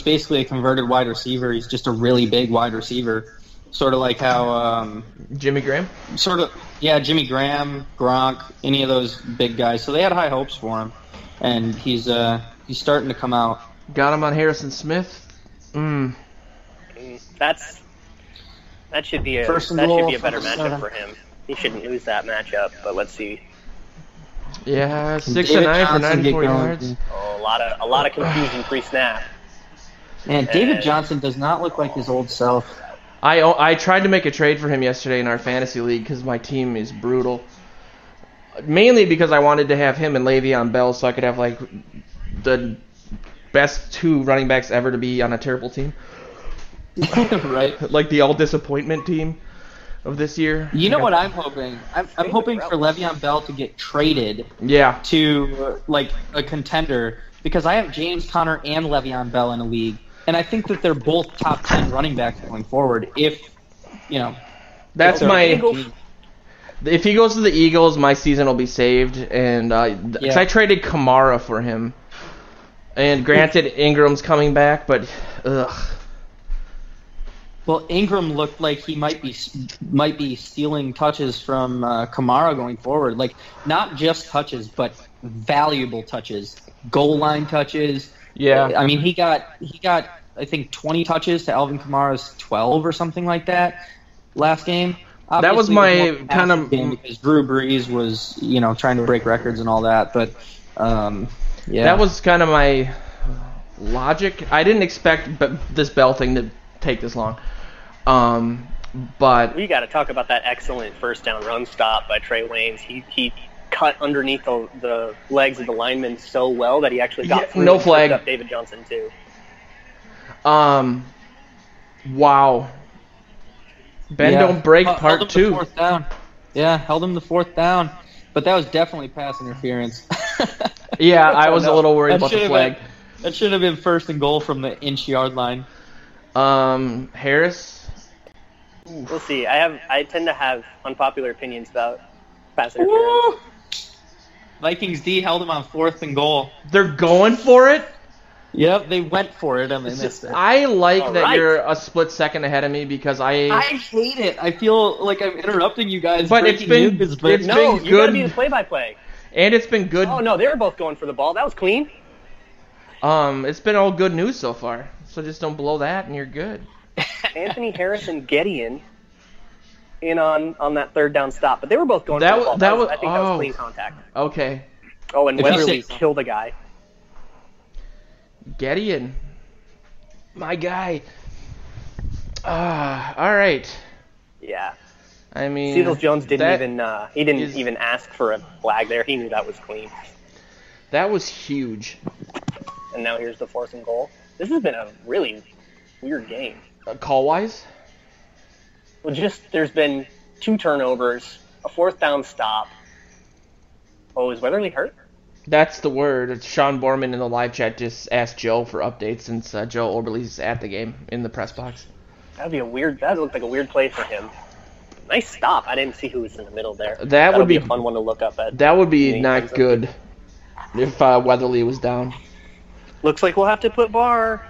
basically a converted wide receiver. He's just a really big wide receiver. Sort of like how Jimmy Graham? Jimmy Graham, Gronk, any of those big guys. So they had high hopes for him, and he's starting to come out. Got him on Harrison Smith. That should be a First and that should goal be a better for matchup Minnesota. for him. He shouldn't lose that matchup, but let's see. Yeah, 6 David and 9 for Johnson get 94 going. yards. Oh, a lot of confusion pre-snap. Man, David Johnson does not look like his old self. I tried to make a trade for him yesterday in our fantasy league because my team is brutal. Mainly because I wanted to have him and Le'Veon Bell so I could have like the best 2 running backs ever to be on a terrible team. Right. Like the all disappointment team of this year. You know what I'm hoping? I'm hoping for Le'Veon Bell to get traded Yeah. to like a contender because I have James Conner and Le'Veon Bell in a league, and I think that they're both top 10 running backs going forward. If That's Are my they If he goes to the Eagles, my season will be saved. And 'cause I traded Kamara for him. And granted, Ingram's coming back, but ugh. Well, Ingram looked like he might be stealing touches from Kamara going forward. Like, not just touches, but valuable touches, goal line touches. Yeah. I mean, he got I think 20 touches to Alvin Kamara's 12 or something like that last game. Obviously, that was my kind of game because Drew Brees was trying to break records and all that, but yeah, that was kind of my logic. I didn't expect this Bell thing to take this long. But we got to talk about that excellent first down run stop by Trey Waynes. He cut underneath the legs of the lineman so well that he actually got through. No flag. Up David Johnson too. Wow. Bend don't break part 2. Fourth down. Yeah, held him the fourth down, but that was definitely pass interference. Yeah, I was a little worried about the flag. That should have been first and goal from the inch-yard line. Harris. We'll see. I tend to have unpopular opinions about pass interference. Vikings D held him on fourth and goal. They're going for it? Yep, they went for it and they missed it. I like All that right. you're a split second ahead of me because I hate it. I feel like I'm interrupting you guys. But it's been news, but it's No, been you got to good, be the play-by-play. and it's been good. Oh no, they were both going for the ball. That was clean. It's been all good news so far. So just don't blow that, and you're good. Anthony Harris and Gideon in on that third down stop, but they were both going That for the ball. that was- I think that was clean contact. Okay, Oh, and If you Weatherly say- killed a guy. Gideon, my guy. All right. Yeah. I mean, Seals Jones didn't that even ask for a flag there. He knew that was clean. That was huge. And now here's the fourth and goal. This has been a really weird game. Call wise. Well, there's been 2 turnovers, a fourth down stop. Oh, is Weatherly hurt? That's the word. Sean Borman in the live chat just asked Joe for updates since Joe Oberle's at the game in the press box. That looked like a weird play for him. Nice stop. I didn't see who was in the middle there. That That'll would be a fun one to look up at. That would be Any not times good if Weatherly was down. Looks like we'll have to put Barr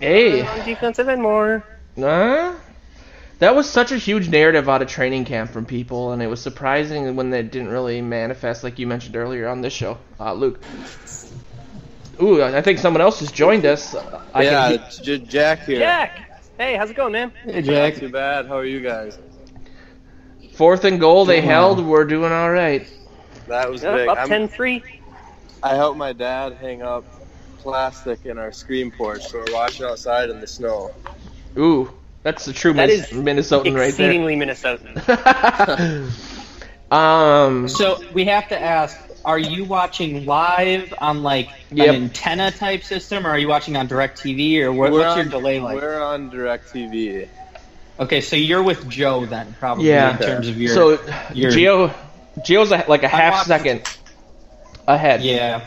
Hey, on defensive end more. that was such a huge narrative out of training camp from people, and it was surprising when they didn't really manifest, like you mentioned earlier on this show, Luke. Ooh, I think someone else has joined us. It's Jack here. Jack! Hey, how's it going, man? Hey, Jack. Not too bad. How are you guys? Fourth and goal they held. We're doing all right. That was Yep, big. up 10-3. I helped my dad hang up plastic in our screen porch, so we're watching outside in the snow. Ooh, that's the true That is Minnesotan right there. exceedingly Minnesotan. So we have to ask: are you watching live on like Yep. an antenna type system, or are you watching on DirecTV, or what's your delay like? We're on DirecTV. Okay, so you're with Joe then, probably Yeah. in terms of your. So your Gio's like a half watched- second ahead. yeah.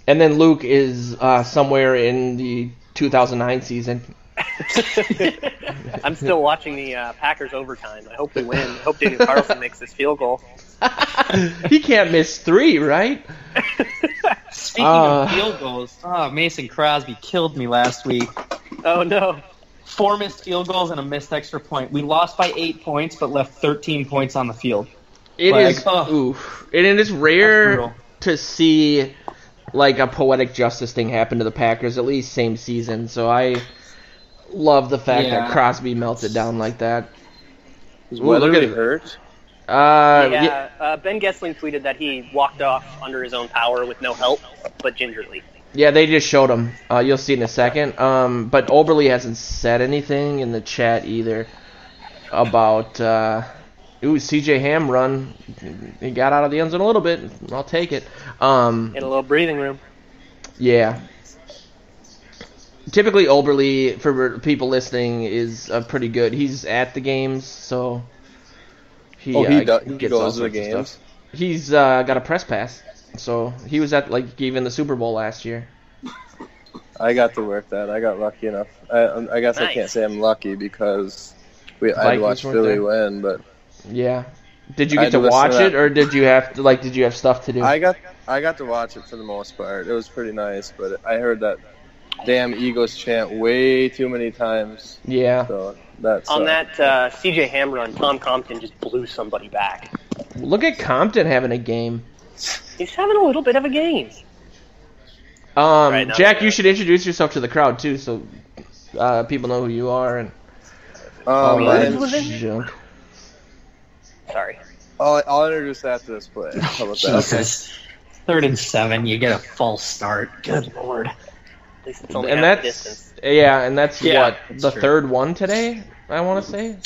And then Luke is somewhere in the 2009 season. I'm still watching the Packers overtime. I hope we win. I hope Daniel Carlson makes this field goal. He can't miss 3, right? Speaking of field goals, Mason Crosby killed me last week. Oh no. 4 missed field goals and a missed extra point. We lost by 8 points, but left 13 points on the field. It Like, is. oh. Oof. And it is That's rare brutal. to see like a poetic justice thing happen to the Packers, at least same season. So I love the fact Yeah. that Crosby melted down like that. Is Ooh, look Weatherly at it. hurt? Ben Gessling tweeted that he walked off under his own power with no help, but gingerly. Yeah, they just showed him. You'll see in a second. But Oberle hasn't said anything in the chat either about CJ Ham run. He got out of the end zone a little bit. I'll take it. In a little breathing room. Yeah. Typically, Oberle, for people listening, is pretty good. He's at the games, so he He gets all goes to the sorts of games? stuff. He's got a press pass, so he was at even the Super Bowl last year. I got to work that. I got lucky enough. I guess I Nice. can't say I'm lucky because I'd Vikings watch weren't Philly there. win, but Yeah. Did you I get had to to listen watch to it, that. or did you have to, did you have stuff to do? I got to watch it for the most part. It was pretty nice, but I heard that damn Eagles chant way too many times. Yeah. So that's On that C.J. Ham run, Tom Compton just blew somebody back. Look at Compton having a game. He's having a little bit of a game. Right now, Jack, you should introduce yourself to the crowd too, so people know who you are. And my Woods name's- was in? junk. Sorry. I'll introduce after this play. How about that? Jesus. 3rd and 7, you get a false start. Good lord. At least it's only And half the that's distance. and that's Yeah, what that's the true. third one today. I want to say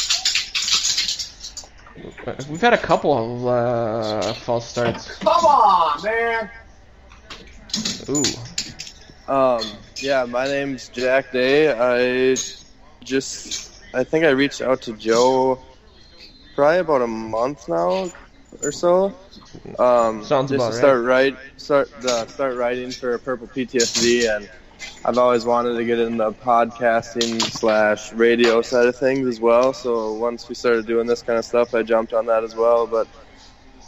we've had a couple of false starts. Come on, man. Ooh, Yeah, my name's Jack Day. I think I reached out to Joe probably about a month now or so. Sounds just about to start writing for Purple PTSD, and I've always wanted to get in the podcasting / radio side of things as well. So once we started doing this kind of stuff, I jumped on that as well. But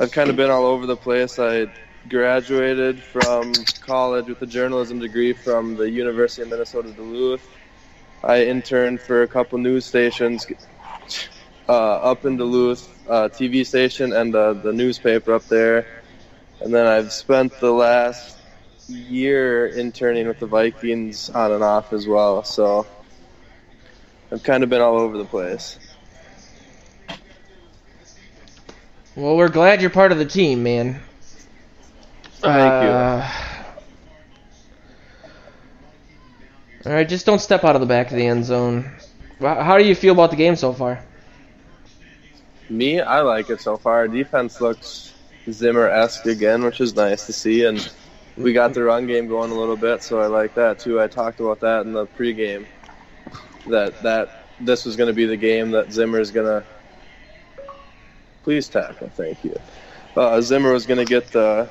I've kind of been all over the place. I graduated from college with a journalism degree from the University of Minnesota Duluth. I interned for a couple news stations up in Duluth, TV station and the newspaper up there. And then I've spent the last year interning with the Vikings on and off as well. So I've kind of been all over the place. well, we're glad you're part of the team, man. Thank you. All right, just don't step out of the back of the end zone. How do you feel about the game so far? Me, I like it so far. Defense looks Zimmer-esque again, which is nice to see, and we got the run game going a little bit, so I like that too. I talked about that in the pregame, that this was going to be the game that Zimmer's going to please tackle. Thank you. Zimmer was going to get the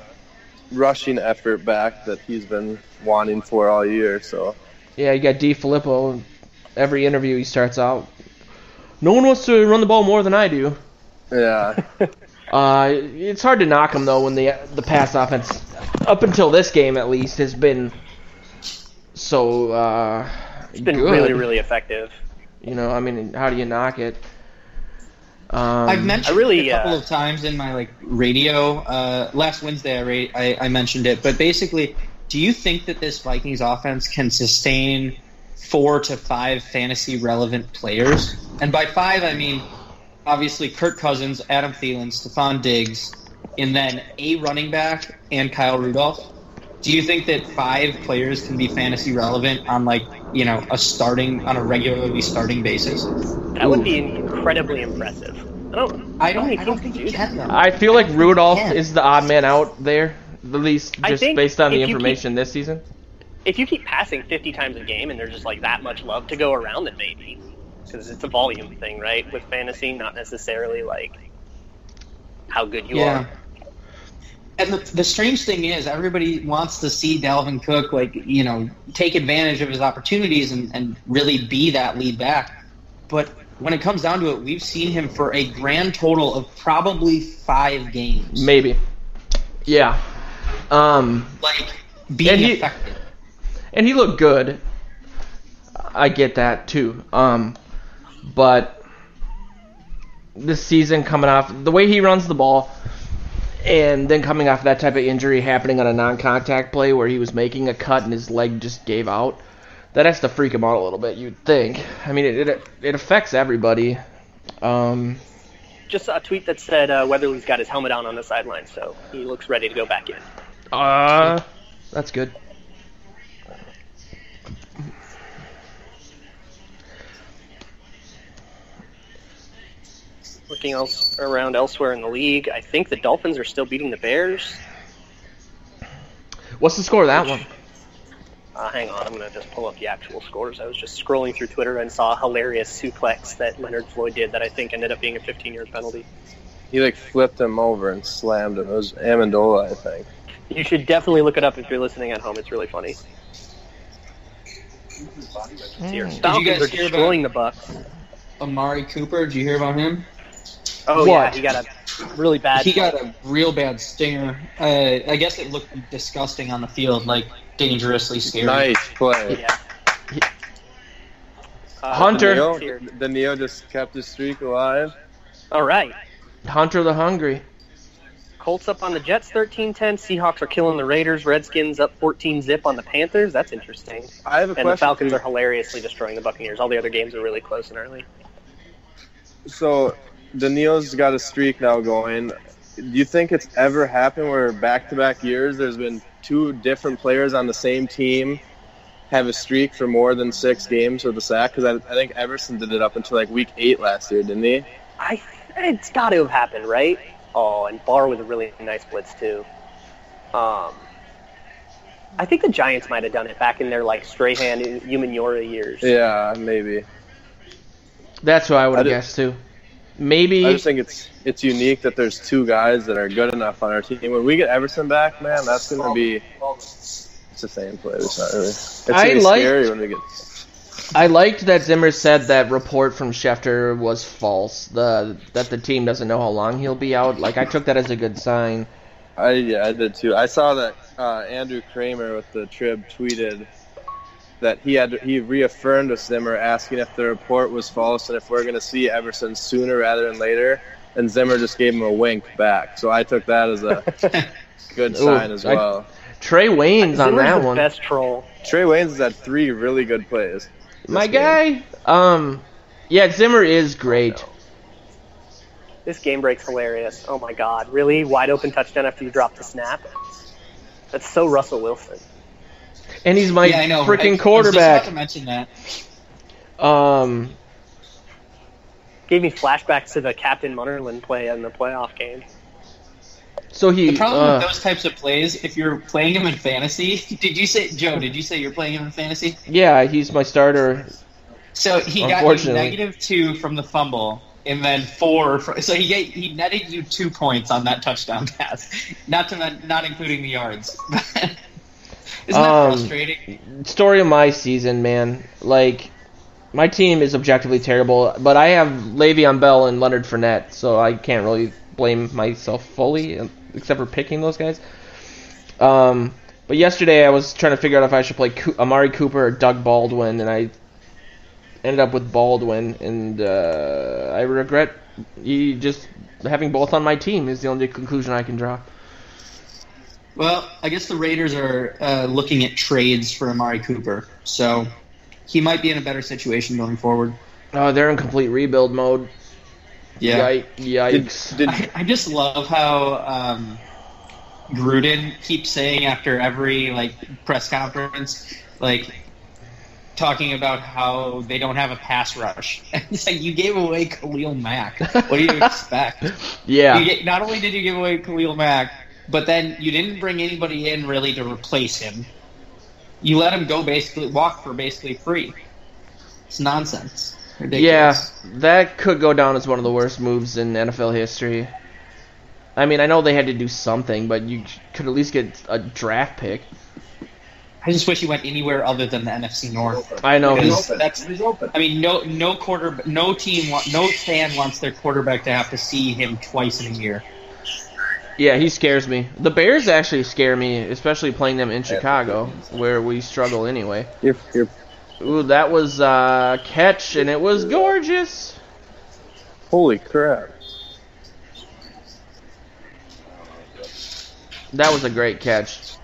rushing effort back that he's been wanting for all year. So Yeah, you got D. Filippo. Every interview he starts out, no one wants to run the ball more than I do. yeah, It's hard to knock him though when the pass offense, up until this game at least, has been so It's been good. really, really effective. You know, I mean, how do you knock it? I've mentioned I really, it a couple of times in my radio. Last Wednesday, I mentioned it, but basically, do you think that this Vikings offense can sustain 4 to 5 fantasy relevant players? And by 5, I mean obviously Kirk Cousins, Adam Thielen, Stephon Diggs, and then a running back and Kyle Rudolph. Do you think that 5 players can be fantasy relevant on on a regularly starting basis? That would be incredibly impressive. I don't think you can though. I feel like Rudolph Yeah. is the odd man out there, at least I just think based on the if you information this season. If you keep passing 50 times a game and there's just that much love to go around, then maybe. Because it's a volume thing, right? With fantasy, not necessarily how good you are. And the strange thing is, everybody wants to see Dalvin Cook, take advantage of his opportunities and really be that lead back. But when it comes down to it, we've seen him for a grand total of probably 5 games. Maybe. Yeah. Being And he- effective. And he looked good. I get that too. But this season coming off the way he runs the ball, and then coming off that type of injury happening on a non-contact play where he was making a cut and his leg just gave out, that has to freak him out a little bit, you'd think. I mean, it affects everybody. Just a tweet that said Weatherly's got his helmet on the sideline, so he looks ready to go back in. That's good. Looking around elsewhere in the league, I think the Dolphins are still beating the Bears. What's the score of that one? Hang on, I'm going to just pull up the actual scores. I was just scrolling through Twitter and saw a hilarious suplex that Leonard Floyd did that I think ended up being a 15-yard penalty. he flipped him over and slammed him. It was Amendola, I think. You should definitely look it up if you're listening at home. It's really funny. Falcons guys are hear destroying the Bucks. Amari Cooper, did you hear about him? Oh, What? yeah, he got a really bad... He got a real bad stinger. I guess it looked disgusting on the field, like dangerously scary. Nice play. Yeah. Hunter. The Neo just kept his streak alive. All right. Hunter the Hungry. Colts up on the Jets 13-10. Seahawks are killing the Raiders. Redskins up 14-0 on the Panthers. That's interesting. I have a And question. the Falcons are hilariously destroying the Buccaneers. All the other games are really close and early. So, the Neo's got a streak now going. Do you think it's ever happened where back-to-back years there's been two different players on the same team have a streak for more than 6 games with a sack? Because I think Everson did it up until like week 8 last year, didn't he? It's got to have happened, right? Oh, and Barr with a really nice blitz, too. I think the Giants might have done it back in their, like, Strahan, Umanura years. Yeah, maybe. That's what I would I have did- guessed too. Maybe. I just think it's unique that there's 2 guys that are good enough on our team. When we get Everson back, man, that's going to be... It's the same play. It's not really... It's gonna be scary when we get... I liked that Zimmer said that report from Schefter was false. That the team doesn't know how long he'll be out. Like, I took that as a good sign. I did too. I saw that Andrew Kramer with the Trib tweeted that he reaffirmed with Zimmer asking if the report was false and if we're going to see Everson sooner rather than later. And Zimmer just gave him a wink back. So I took that as a good sign as well. Trey Wayne's on Zimmer's that the one. best troll. Trey Waynes has had 3 really good plays. My this game. guy. Yeah, Zimmer is great. This game break's hilarious. Oh, my God. Really? Wide open touchdown after you drop the snap? That's so Russell Wilson. And he's my I know. freaking I was quarterback. just about to mention that. Gave me flashbacks to the Captain Munnerlyn play in the playoff game. So he. The problem with those types of plays, if you're playing him in fantasy, did you say you're playing him in fantasy? Yeah, he's my starter. So he got you -2 from the fumble, and then 4. So he netted you 2 points on that touchdown pass, not including the yards. Isn't that frustrating? Story of my season, man. Like, my team is objectively terrible, but I have Le'Veon Bell and Leonard Fournette, so I can't really blame myself fully, except for picking those guys. But yesterday I was trying to figure out if I should play Amari Cooper or Doug Baldwin, and I ended up with Baldwin, and I regret just having both on my team is the only conclusion I can draw. Well, I guess the Raiders are looking at trades for Amari Cooper, so he might be in a better situation going forward. Oh, they're in complete rebuild mode. Yeah. Yikes. I just love how Gruden keeps saying after every press conference, talking about how they don't have a pass rush. It's like, you gave away Khalil Mack. What do you expect? Yeah. Not only did you give away Khalil Mack, but then you didn't bring anybody in really to replace him. You let him walk for basically free. It's nonsense. Ridiculous. Yeah, that could go down as one of the worst moves in NFL history. I mean, I know they had to do something, but you could at least get a draft pick. I just wish he went anywhere other than the NFC North. I know. He's open. I mean, no fan wants their quarterback to have to see him twice in a year. Yeah, he scares me. The Bears actually scare me, especially playing them in Chicago, where we struggle anyway. Ooh, that was catch, and it was gorgeous. Holy crap. That was a great catch.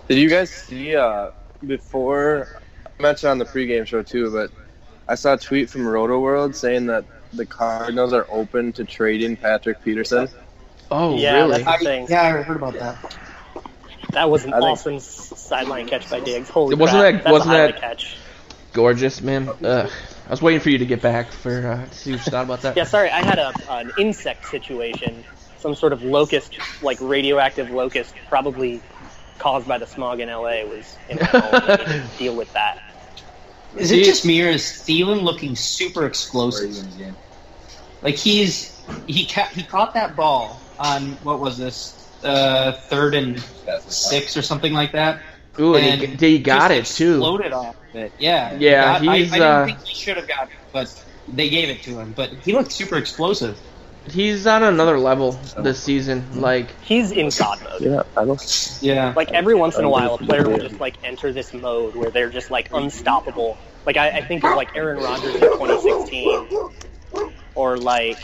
Did you guys see, before, I mentioned on the pregame show too, but I saw a tweet from Roto World saying that the Cardinals are open to trading Patrick Peterson. Oh, Yeah, really? that's the thing. Yeah, I heard about that. That was an I think- awesome sideline catch by Diggs. Holy Wasn't crap. that- That's wasn't a highlight that- catch. Gorgeous, man. Ugh. I was waiting for you to get back to see what you thought about that. Yeah, sorry, I had an insect situation. Some sort of locust, radioactive locust, probably caused by the smog in LA, was in my home. I needed to deal with that. Is it just me, or is Thielen looking super explosive? He caught that ball on, what was this, 3rd and 6 or something like that. Ooh, and he got it, just too. Exploded off. it. Yeah. Yeah, I he's, didn't think he should have gotten it, but they gave it to him. But he looked super explosive. He's on another level this season. Like, He's in God mode. Yeah, I don't. Yeah. Like every once in a while, a player will just like enter this mode where they're just like unstoppable. Like I think of like Aaron Rodgers in 2016, or like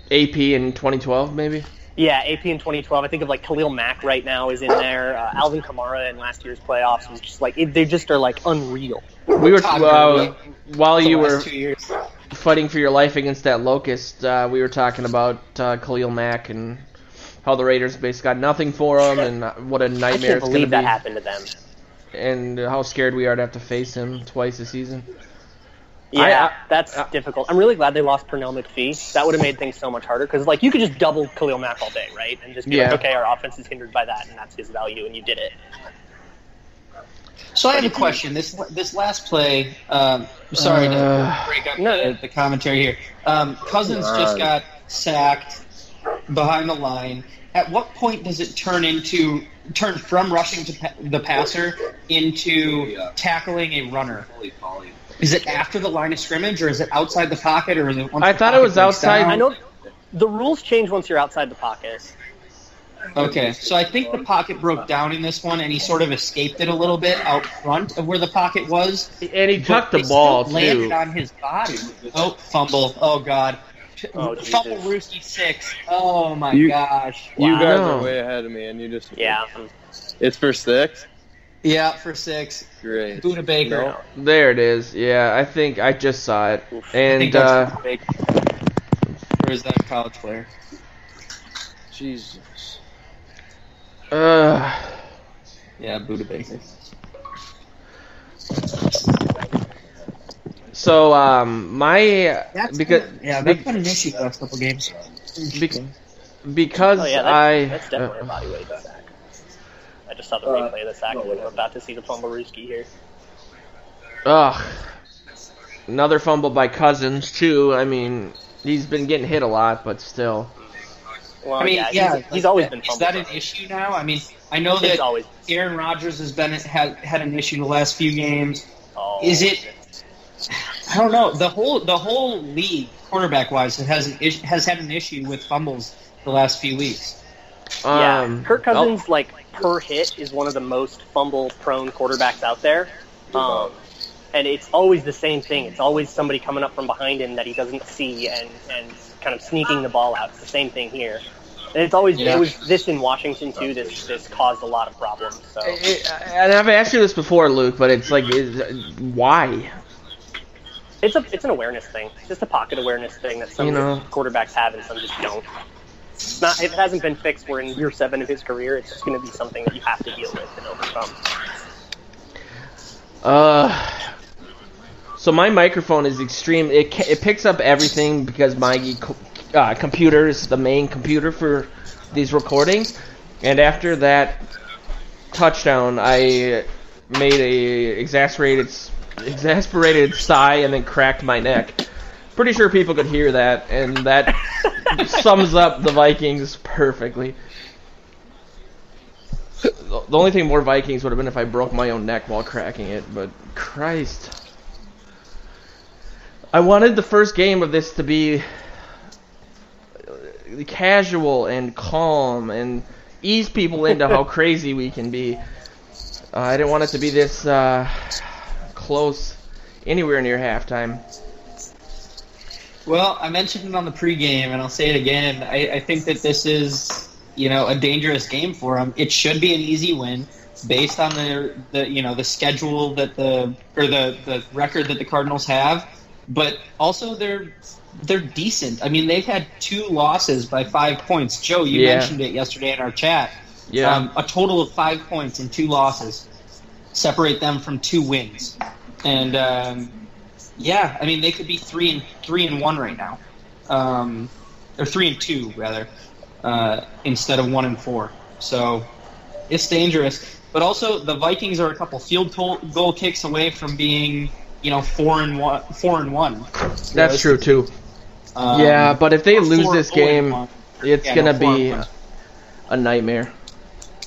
AP in 2012, maybe. yeah, AP in 2012. I think of like Khalil Mack right now is in there. Alvin Kamara in last year's playoffs was just like they just are like unreal. We were Todd Gurley while the you last were 2 years. fighting for your life against that locust. We were talking about Khalil Mack and how the Raiders basically got nothing for him, and what a I nightmare can't it's going to believe be, that happened to them. and how scared we are to have to face him twice a season. Yeah, that's difficult. I'm really glad they lost Pernell McPhee. That would have made things so much harder because, like, you could just double Khalil Mack all day, right? And just be like, okay, our offense is hindered by that, and that's his value, and you did it. So I have a question. This last play, sorry to break up the commentary here. Cousins just got sacked behind the line. At what point does it turn from rushing to the passer into tackling a runner? Is it after the line of scrimmage, or is it outside the pocket, or is it once I the thought it pocket was breaks outside. down? I know the rules change once you're outside the pocket. Okay, so I think the pocket broke down in this one, and he sort of escaped it a little bit out front of where the pocket was. And he tucked But the ball, they still landed too. on his body. Oh, fumble. Oh, God. Oh, Jesus. Fumble Rooski 6. Oh, my gosh. You Wow. guys No. are way ahead of me, and you just Yeah. It's for 6. Yeah, for 6. Great. Buda Baker. No. There it is. Yeah, I think I just saw it. I And think that's Buda Baker. Or is that a college player? Jesus. Yeah, Buda Baker. So my That's because been an issue the last couple games. because Oh, yeah, I that's definitely a body weight sack. I just saw the replay of the sack, and we're about to see the fumble Rooski here. another fumble by Cousins too. I mean, he's been getting hit a lot, but still. Well, I mean, he's always been Is fumbled. that an issue now? I mean, I know It's that always. Aaron Rodgers had an issue the last few games. Oh, Is it? I don't know. The whole league, quarterback wise, has had an issue with fumbles the last few weeks. Yeah, Kirk Cousins, like, per hit, is one of the most fumble-prone quarterbacks out there. And it's always the same thing. It's always somebody coming up from behind him that he doesn't see and kind of sneaking the ball out. It's the same thing here. And it's always it was this in Washington, too. This caused a lot of problems. So And I've asked you this before, Luke, but it's like, why? it's an awareness thing. It's just a pocket awareness thing that some quarterbacks have and some just don't. It's not, if it hasn't been fixed, we're in year 7 of his career. It's just going to be something that you have to deal with and overcome. So my microphone is extreme. It picks up everything because my computer is the main computer for these recordings. And after that touchdown, I made a exasperated sigh and then cracked my neck. Pretty sure people could hear that, and that sums up the Vikings perfectly. The only thing more Vikings would have been if I broke my own neck while cracking it, but Christ. I wanted the first game of this to be casual and calm and ease people into how crazy we can be. I didn't want it to be this close anywhere near halftime. Well, I mentioned it on the pregame, and I'll say it again. I think that this is, a dangerous game for them. It should be an easy win based on the schedule that the record that the Cardinals have, but also they're decent. I mean, they've had 2 losses by 5 points. Joe, you mentioned it yesterday in our chat. Yeah. A total of 5 points in 2 losses separate them from 2 wins, and I mean, they could be 3-1 right now, or 3-2 rather, instead of 1-4. So it's dangerous. But also, the Vikings are a couple field goal kicks away from being, 4-1. That's true too. Yeah, but if they lose this game, it's gonna be a nightmare.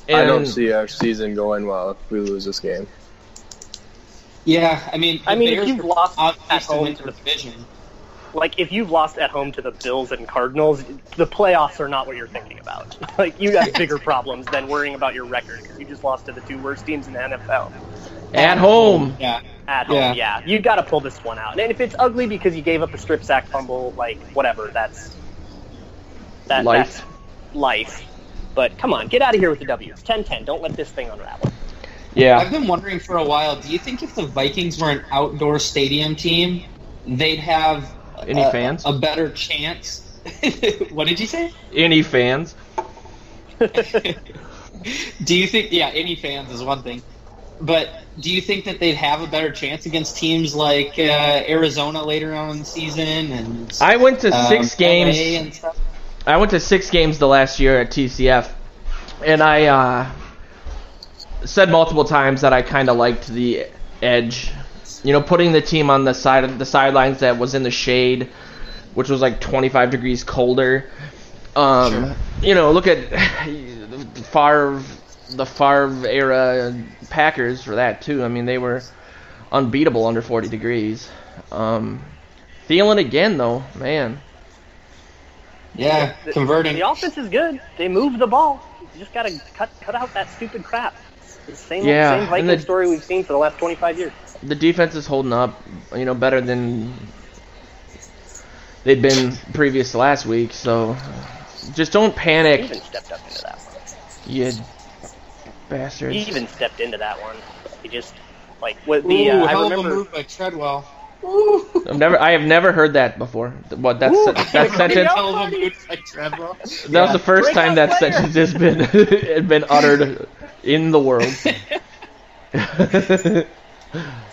I don't see our season going well if we lose this game. Yeah, I mean, if Bears you've are lost obvious at to home win to the the division. Like, if you've lost at home to the Bills and Cardinals, the playoffs are not what you're thinking about. Like, you have bigger problems than worrying about your record because you just lost to the two worst teams in the NFL. At home. Yeah. At home, yeah. You got to pull this one out. And if it's ugly because you gave up a strip sack fumble, like, whatever, that's Life. life. But come on, get out of here with the W. It's 10-10. Don't let this thing unravel. Yeah. I've been wondering for a while, do you think if the Vikings were an outdoor stadium team, they'd have Any fans? a better chance? What did you say? Any fans? Do you think, any fans is one thing, but do you think that they'd have a better chance against teams like Arizona later on in the season? And I went to 6 games. LA and stuff? I went to 6 games the last year at TCF, and I said multiple times that I kind of liked the edge. You know, putting the team on the sidelines that was in the shade, which was like 25 degrees colder. Sure. You know, look at the Favre era Packers for that too. I mean, they were unbeatable under 40 degrees. Thielen again though, man. Yeah, converting. The offense is good. They move the ball. You just got to cut out that stupid crap. It's the same Viking story we've seen for the last 25 years. The defense is holding up, you know, better than they'd been previous to last week. So just don't panic. He even stepped up into that one. You bastards. He even stepped into that one. He just what the I hell remember. of a move by Treadwell. I have never heard that before. What that sentence? Hell of a move by Treadwell. That was the first time that sentence has been had been uttered in the world.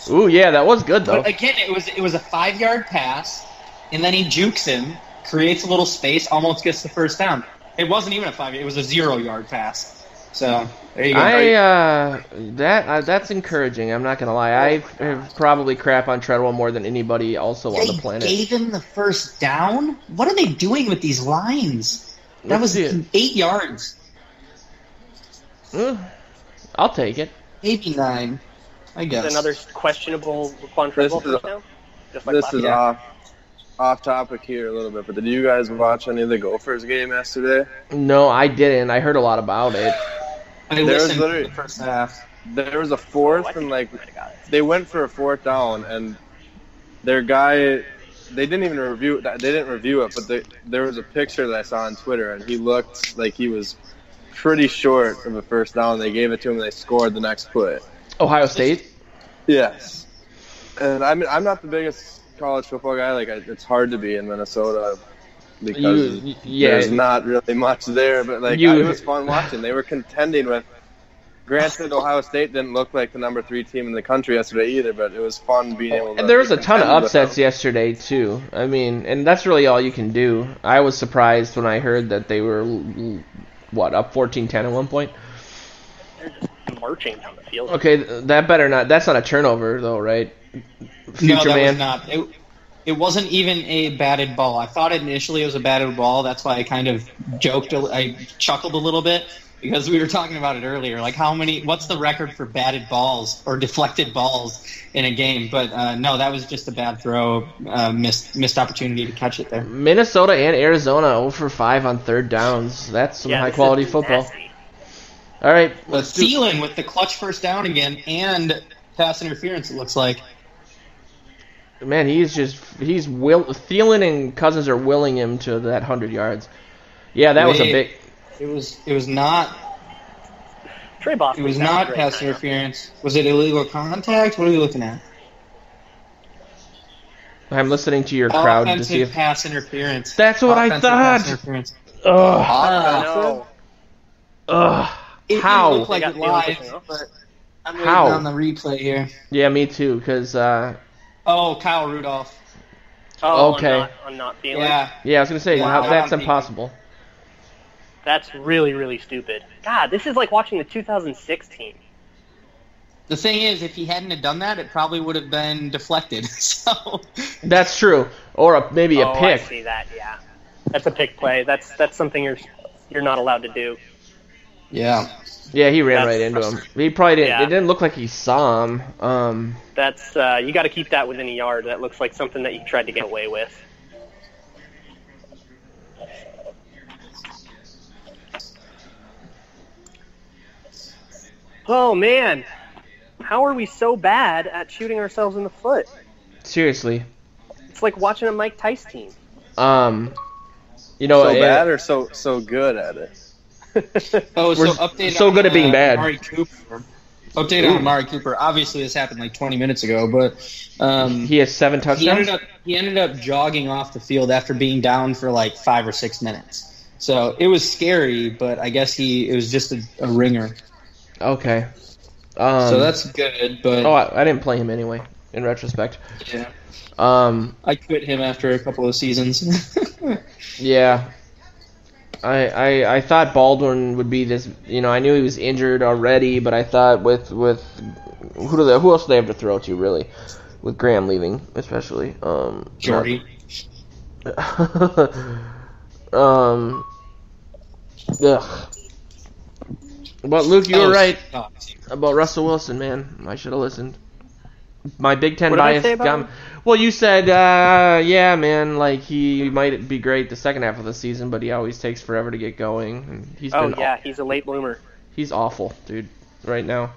Ooh, yeah, that was good though. But again, it was a 5-yard pass, and then he jukes him, creates a little space, almost gets the first down. It wasn't even a 5. It was a 0-yard pass. So there you go. That's encouraging. I'm not gonna lie. I have probably crap on Treadwell more than anybody also on the planet. They gave him the first down. What are they doing with these lines? That was 8 yards. I'll take it. Maybe 9. I guess. It's another questionable Treadwell touchdown. This is off topic here a little bit, but did you guys watch any of the Gophers game yesterday? No, I didn't. I heard a lot about it. I listened to the first half. There was a fourth, and they went for a 4th down, and their guy, they didn't even review it. They didn't review it, but there was a picture that I saw on Twitter, and he looked like he was pretty short of a first down. They gave it to him, and they scored the next play. Ohio State? Yes. And I mean, I'm not the biggest college football guy. Like, it's hard to be in Minnesota because there's not really much there. But it was fun watching. They were contending with. Granted, Ohio State didn't look like the number 3 team in the country yesterday either, but it was fun being able to. And there was a ton of upsets yesterday too. I mean, and that's really all you can do. I was surprised when I heard that they were up 14-10 at one point. They're just marching down the field. Okay, that better not. That's not a turnover though, right? Future man. Was not. It wasn't even a batted ball. I thought initially it was a batted ball. That's why I kind of I chuckled a little bit because we were talking about it earlier. Like what's the record for batted balls or deflected balls in a game? But no, that was just a bad throw, missed opportunity to catch it there. Minnesota and Arizona 0 for 5 on 3rd downs. That's some high quality football. Nasty. All right, Thielen with the clutch first down again and pass interference. It looks like. Man, Thielen and Cousins are willing him to that 100 yards. Yeah, that was a big. It was not. Trey Boston. It was not pass interference. Was it illegal contact? What are we looking at? I'm listening to your crowd to see if pass interference. That's what I thought. No. It How? didn't look like it live, but I'm waiting on the replay here. Yeah, me too. Because Kyle Rudolph. Oh, okay. I'm not feeling. Yeah, I was gonna say that's impossible. That's really, really stupid. God, this is like watching the 2006 team. The thing is, if he hadn't have done that, it probably would have been deflected. So that's true, or maybe a pick. I see that. Yeah, that's a pick play. That's something you're not allowed to do. Yeah. Yeah, he ran That's right into him. frustrating. He probably didn't. Yeah. It didn't look like he saw him. That's you got to keep that within a yard. That looks like something that you tried to get away with. Oh man, how are we so bad at shooting ourselves in the foot? Seriously. It's like watching a Mike Tice team. You know, So bad or so good at it? Oh, so We're update so on, good at being bad. Amari Cooper. Update on Amari Cooper. Obviously, this happened like 20 minutes ago, but he has 7 touchdowns. he ended up jogging off the field after being down for like 5 or 6 minutes. So it was scary, but I guess it was just a ringer. Okay. So that's good, but I didn't play him anyway. In retrospect. yeah, I quit him after a couple of seasons. Yeah. I thought Baldwin would be this. You know, I knew he was injured already, but I thought with who else do they have to throw to really, with Graham leaving especially. Jordy. Ugh. But Luke, you were right about Russell Wilson, man. I should have listened. My Big Ten What did I bias say about got him? Well, you said, yeah, man, like he might be great the second half of the season, but he always takes forever to get going. And he's Oh been yeah, he's a late bloomer. he's awful, dude, right now.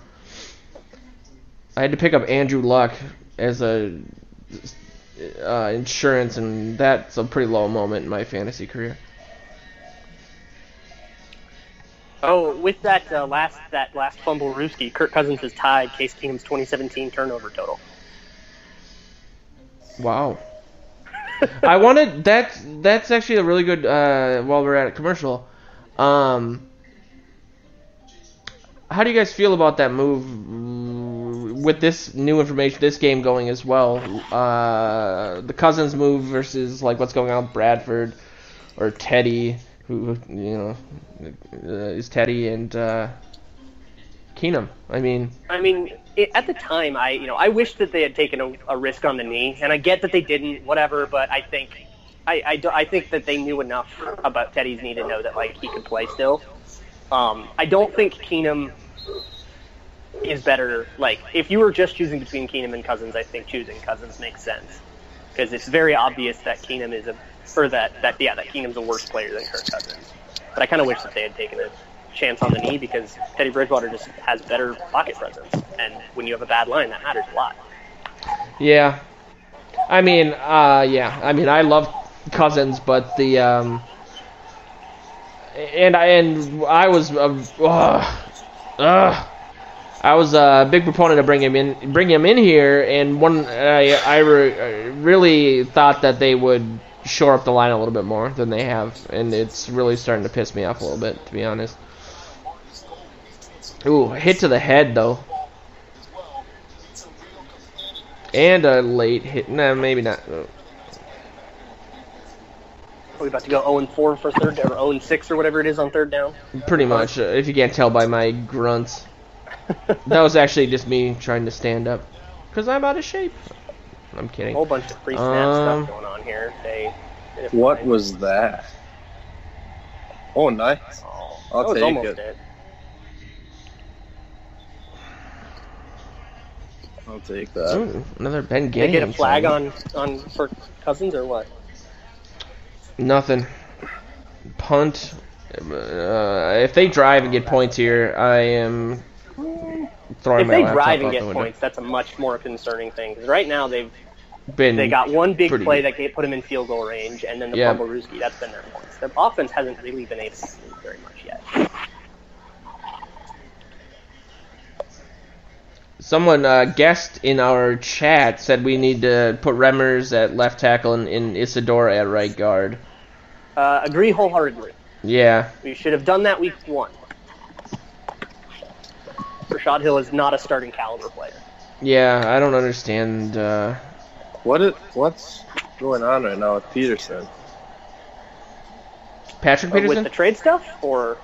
I had to pick up Andrew Luck as a insurance, and that's a pretty low moment in my fantasy career. Oh, with that last fumble Rooski, Kirk Cousins has tied Case Keenum's 2017 turnover total. Wow. I wanted that's actually a really good while we're at a commercial. How do you guys feel about that move with this new information, this game going as well? The Cousins move versus like what's going on with Bradford or Teddy, who is Teddy and Keenum. I mean, at the time, I wish that they had taken a risk on the knee, and I get that they didn't, whatever. But I think, I think that they knew enough about Teddy's knee to know that like he could play still. I don't think Keenum is better. Like if you were just choosing between Keenum and Cousins, I think choosing Cousins makes sense because it's very obvious that Keenum is that Keenum's a worse player than Kirk Cousins. But I kind of wish that they had taken a chance on the knee because Teddy Bridgewater just has better pocket presence, and when you have a bad line, that matters a lot. yeah. I mean, I love Cousins, but the I was I was a big proponent of bring him in here, and I really thought that they would shore up the line a little bit more than they have, and it's really starting to piss me off a little bit, to be honest. Ooh, hit to the head though, and a late hit. Nah, maybe not. Are we about to go 0-4 for third, or 0-6 or whatever it is on third down? Pretty much, if you can't tell by my grunts. That was actually just me trying to stand up, because I'm out of shape. I'm kidding. A whole bunch of pre-snap stuff going on here. What was that? Oh, nice. I'll that was take almost it. I'll take that. Ooh, another Ben Did they Gay. get a flag on for Cousins or what? Nothing. Punt. If they drive and get points here, I am throwing If my they laptop drive and out get the window. points, that's a much more concerning thing. Because right now they Been got one big pretty play good. that put them in field goal range, and then the Yeah. fumble Rooski, that's been their points. Their offense hasn't really been able to move very much yet. Someone guessed in our chat said we need to put Remmers at left tackle and Isadora at right guard. Agree wholeheartedly. Yeah. We should have done that week 1. Rashad Hill is not a starting caliber player. Yeah, I don't understand. What's going on right now with Peterson? Patrick Peterson? With the trade stuff, or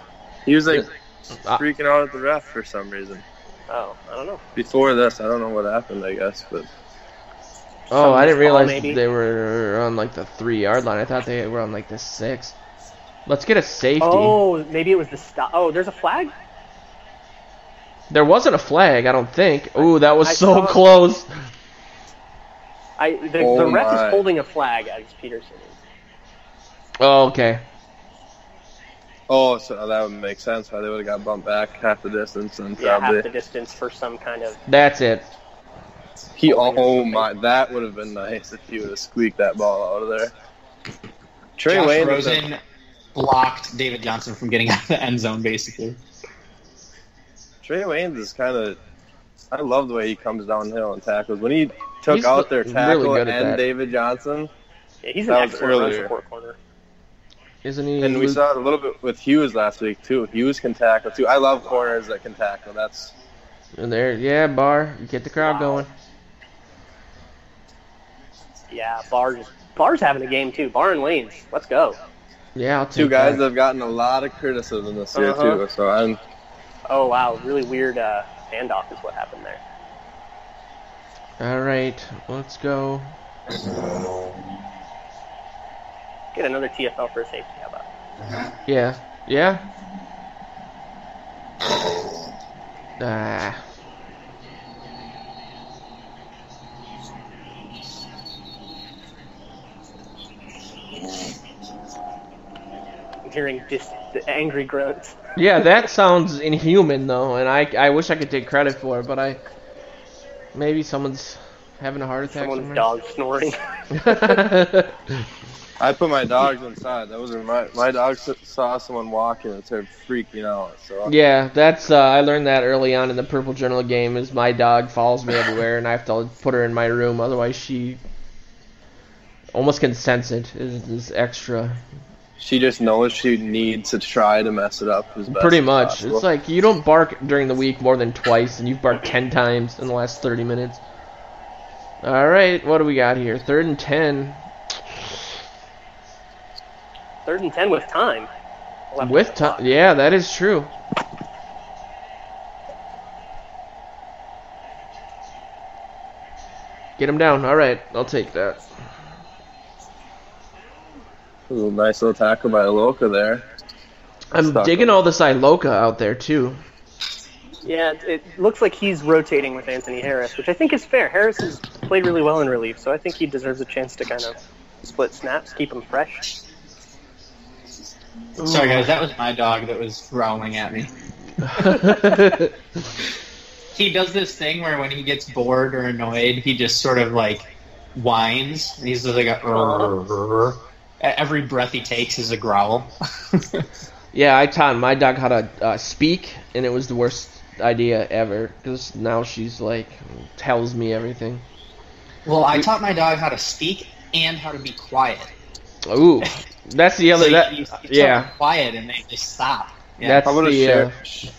He was like freaking out at the ref for some reason. I don't know. Before this, I don't know what happened, I guess, but Oh, I didn't realize maybe. they were on like the 3-yard line. I thought they were on like the 6. Let's get a safety. Oh, maybe it was the stop. Oh, there's a flag? There wasn't a flag, I don't think. Ooh, that was I so saw- close. The ref my. is holding a flag as Peterson is. Oh, okay. Oh, so that would make sense. Why they would have got bumped back half the distance and Yeah, probably half the distance for some kind of... That's it. Oh my, that would have been nice if he would have squeaked that ball out of there. Trey Josh Wayne Rosen blocked David Johnson from getting out of the end zone, basically. Trey Waynes is kind of. I love the way he comes downhill and tackles. When he took He's out their really tackle good at and that. David Johnson, Yeah, he's an That was excellent run earlier. support corner. Isn't he? and we Luke? saw it a little bit with Hughes last week too. Hughes can tackle too. I love corners that can tackle. That's And there, yeah, Barr. Get the crowd Wow. going. Yeah, Barr's having a game too. Barr and Lanes, let's go. Yeah, I'll take two guys that that. have gotten a lot of criticism this year Uh-huh. too. So I'm. Oh wow, really weird handoff is what happened there. All right, let's go. Get another TFL for a safety. How about? Yeah, yeah. Ah. I'm hearing the angry grunts. Yeah, that sounds inhuman though, and I wish I could take credit for it, but maybe someone's having a heart attack Someone's dog snoring. somewhere. I put my dogs inside. Those are my dogs saw someone walking and started freaking out. So Yeah, that's I learned that early on in the Purple Journal game. Is my dog follows me everywhere, and I have to put her in my room, otherwise she almost can sense it. Is extra. she just knows she needs to try to mess it up as best Pretty as much. possible. It's like you don't bark during the week more than twice, and you've barked 10 times in the last 30 minutes. All right, what do we got here? 3rd and 10. 3rd and 10 with time. Left With on the clock. time, yeah, that is true. Get him down. All right, I'll take that. Ooh, nice little tackle by Aloka there. I'm Stuck digging him. all this Iloka out there too. Yeah, it looks like he's rotating with Anthony Harris, which I think is fair. Harris has played really well in relief, so I think he deserves a chance to kind of split snaps, keep him fresh. Sorry, guys, that was my dog that was growling at me. He does this thing where when he gets bored or annoyed, he just sort of like whines. And he's just like a "Rrr." Every breath he takes is a growl. Yeah, I taught my dog how to speak, and it was the worst idea ever. Because now she's like, tells me everything. Well, I taught my dog how to speak and how to be quiet. Ooh, that's the other. So That, you tell yeah, them quiet and they just stop. Yeah. that's How about a the. Cheryl's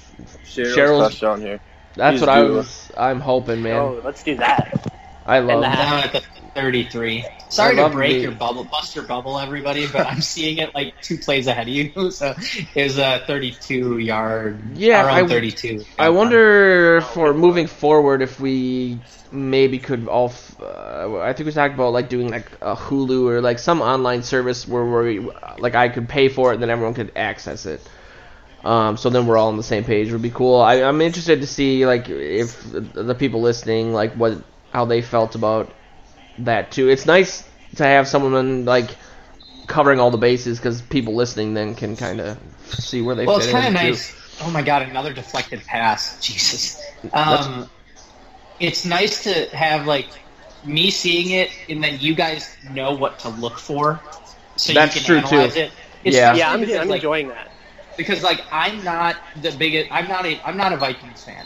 Cheryl's- touchdown here? That's He's what due. I'm hoping, man. Oh, let's do that. I love. and the it. Down at the 33. Sorry to love break the- your bubble, bust your bubble, everybody, but I'm seeing it like 2 plays ahead of you. So it was a 32-yard. Yeah, around I- 32. I wonder for moving forward if we maybe could all. I think we talked about like doing like a Hulu or like some online service where we like I could pay for it and then everyone could access it. So then we're all on the same page. It would be cool. I'm interested to see like if the people listening like how they felt about that too. It's nice to have someone like covering all the bases because people listening then can kind of see where they Well, fit it's kind in of too. nice. Oh my god, another deflected pass. Jesus. That's- It's nice to have like me seeing it and then you guys know what to look for, so That's you can true, analyze too. it. Yeah. Yeah, I'm because, like, enjoying that. because like I'm not the biggest. I'm not a Vikings fan.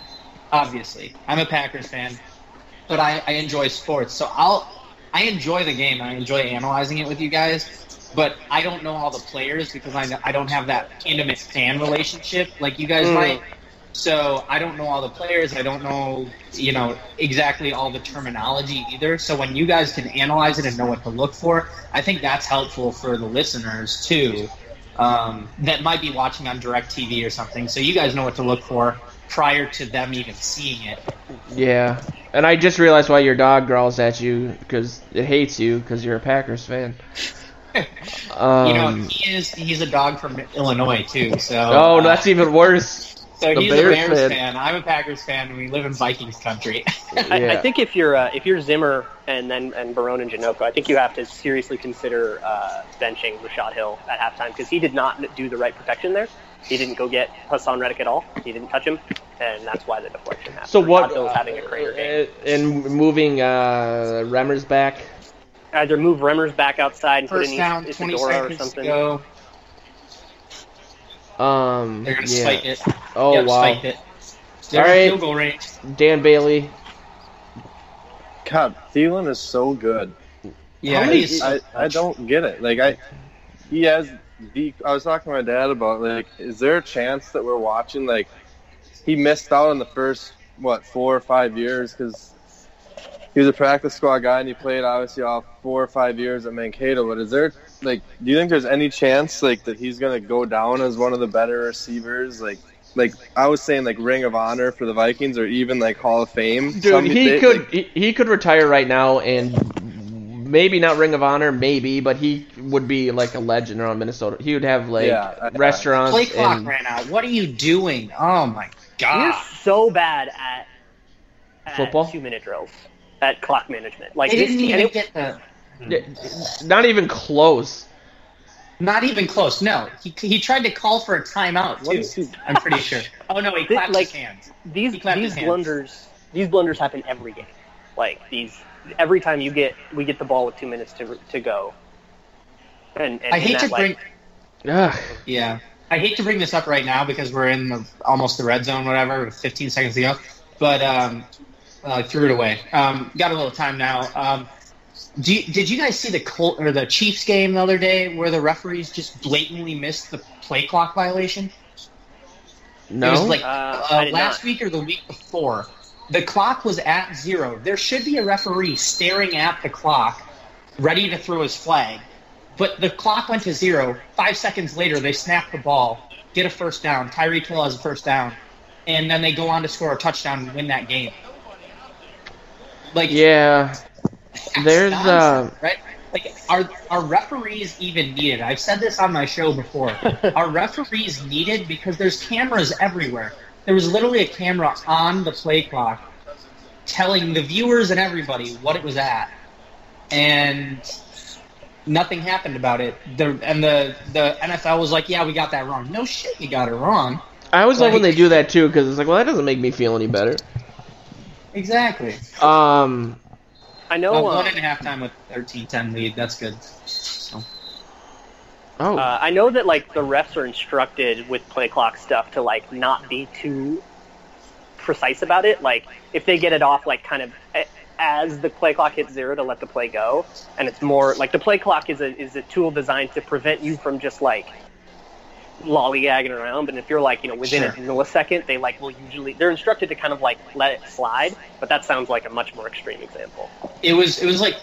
Obviously, I'm a Packers fan, but I enjoy sports, so I enjoy the game. I enjoy analyzing it with you guys, but I don't know all the players because I don't have that intimate fan relationship like you guys might. So I don't know all the players. I don't know, exactly all the terminology either. So when you guys can analyze it and know what to look for, I think that's helpful for the listeners too, that might be watching on DirecTV or something. So you guys know what to look for prior to them even seeing it. Yeah, and I just realized why your dog growls at you because it hates you because you're a Packers fan. He's a dog from Illinois too. So that's even worse. So The he's Bears a Bears fan. fan. I'm a Packers fan, and we live in Vikings country. I think if you're Zimmer and Barone and Janoko, I think you have to seriously consider benching Rashad Hill at halftime because he did not do the right protection there. He didn't go get Hassan Reddick at all. He didn't touch him, and that's why the deflection happened. So what? Rashad Hill's having a crater game. And moving Remmers back. Either move Remmers back outside and First put in down, 20 Isadora or seconds something. to go. They're gonna spike it. Oh, yep, wow. Spike it. They're All right. in field goal range. Dan Bailey. God, Thielen is so good. Yeah, I don't get it. Like he has I was talking to my dad about, like, is there a chance that we're watching, like, he missed out on the first, 4 or 5 years because he was a practice squad guy and he played, obviously, all 4 or 5 years at Mankato. But is there, like, do you think there's any chance, like, that he's going to go down as one of the better receivers? Like I was saying, like, Ring of Honor for the Vikings or even, like, Hall of Fame. Dude, he could retire right now and maybe not Ring of Honor, maybe, but he would be like a legend around Minnesota. He would have restaurants. Play clock and ran out. What are you doing? Oh my god! You're so bad at Football? 2-minute drills, at clock management. Like They this didn't team, even get the. Not even close. Not even close. No, he tried to call for a timeout too. I'm pretty sure. Oh no, he clapped his hands. These He clapped his hands. blunders happen every game. Like every time we get the ball with 2 minutes to go. And I hate to bring. Ugh. Yeah, I hate to bring this up right now because we're in almost the red zone, whatever, with 15 seconds to go. But I threw it away. Got a little time now. Did you guys see the Chiefs game the other day where the referees just blatantly missed the play clock violation? No. It was like I did last not. week or the week before. The clock was at 0. There should be a referee staring at the clock, ready to throw his flag. But the clock went to 0. 5 seconds later, they snap the ball, get a first down. Tyreek Hill has a first down. And then they go on to score a touchdown and win that game. Like, Yeah. There's nonsense, right? Like, are referees even needed? I've said this on my show before. Are referees needed? Because there's cameras everywhere. There was literally a camera on the play clock telling the viewers and everybody what it was at. And nothing happened about it. The NFL was like, yeah, we got that wrong. No shit, you got it wrong. I always love when they do that too, because it's like, well, that doesn't make me feel any better. Exactly. I know. 1.5 time with 13-10 lead. That's good. So. I know that like the refs are instructed with play clock stuff to like not be too precise about it. Like if they get it off like kind of as the play clock hits 0 to let the play go, and it's more like the play clock is a tool designed to prevent you from just like lollygagging around. But if you're like within a millisecond, they like will usually they're instructed to kind of like let it slide. But that sounds like a much more extreme example. It was like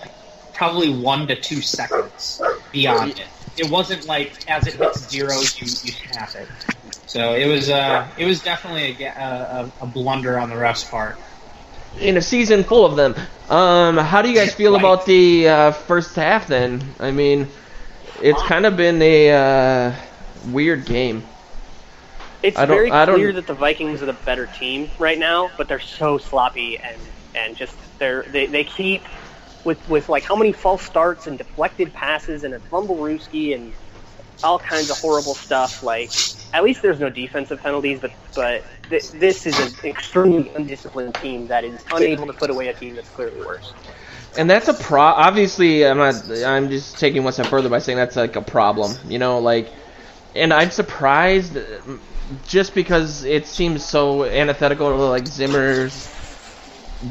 probably 1 to 2 seconds beyond it. It wasn't like as it hits 0, you snap it. So it was definitely a blunder on the ref's part. In a season full of them. How do you guys feel Right. about the first half then? I mean, it's kind of been a weird game. It's I don't- very I don't- clear that the Vikings are the better team right now, but they're so sloppy and just they keep with like how many false starts and deflected passes and a fumble-rooski and all kinds of horrible stuff. Like at least there's no defensive penalties, but this is an extremely undisciplined team that is unable to put away a team that's clearly worse. And that's a obviously, I'm just taking one step further by saying that's like a problem, and I'm surprised just because it seems so antithetical to like Zimmer's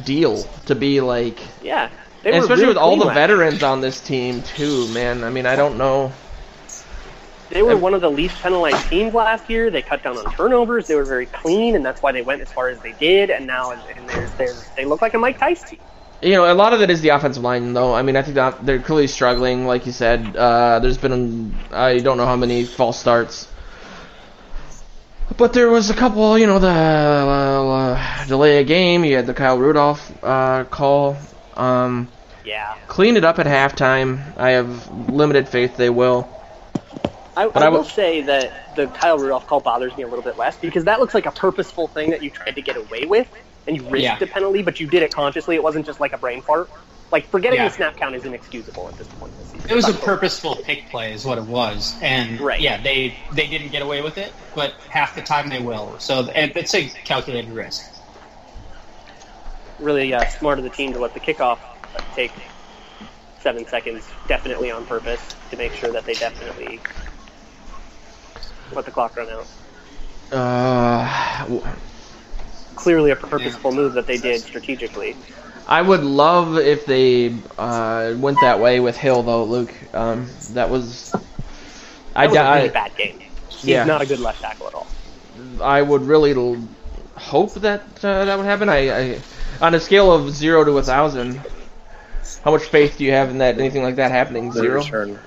deal to be like, Yeah, and were especially really with all clean the last veterans on this team too, man. I mean, I don't know. They were one of the least penalized teams last year. They cut down on turnovers. They were very clean, and that's why they went as far as they did. And now they look like a Mike Tice team. A lot of it is the offensive line, though. I mean, I think that they're clearly struggling, like you said. There's been, I don't know how many false starts. But there was a couple, the delay a game. You had the Kyle Rudolph call. Yeah. Clean it up at halftime. I have limited faith they will. I will say that the Kyle Rudolph call bothers me a little bit less because that looks like a purposeful thing that you tried to get away with and you risked a penalty, but you did it consciously. It wasn't just like a brain fart. Like, forgetting the snap count is inexcusable at this point in the season. It was a purposeful pick play is what it was. And, they didn't get away with it, but half the time they will. So it's a calculated risk. Really smart of the team to let the kickoff take 7 seconds, definitely on purpose, to make sure that they definitely let the clock run out. Clearly a purposeful move that they did strategically. I would love if they went that way with Hill, though, Luke. That was a really bad game. He's not a good left tackle at all. I would really hope that that would happen. I on a scale of 0 to 1,000, how much faith do you have in that anything like that happening? 0?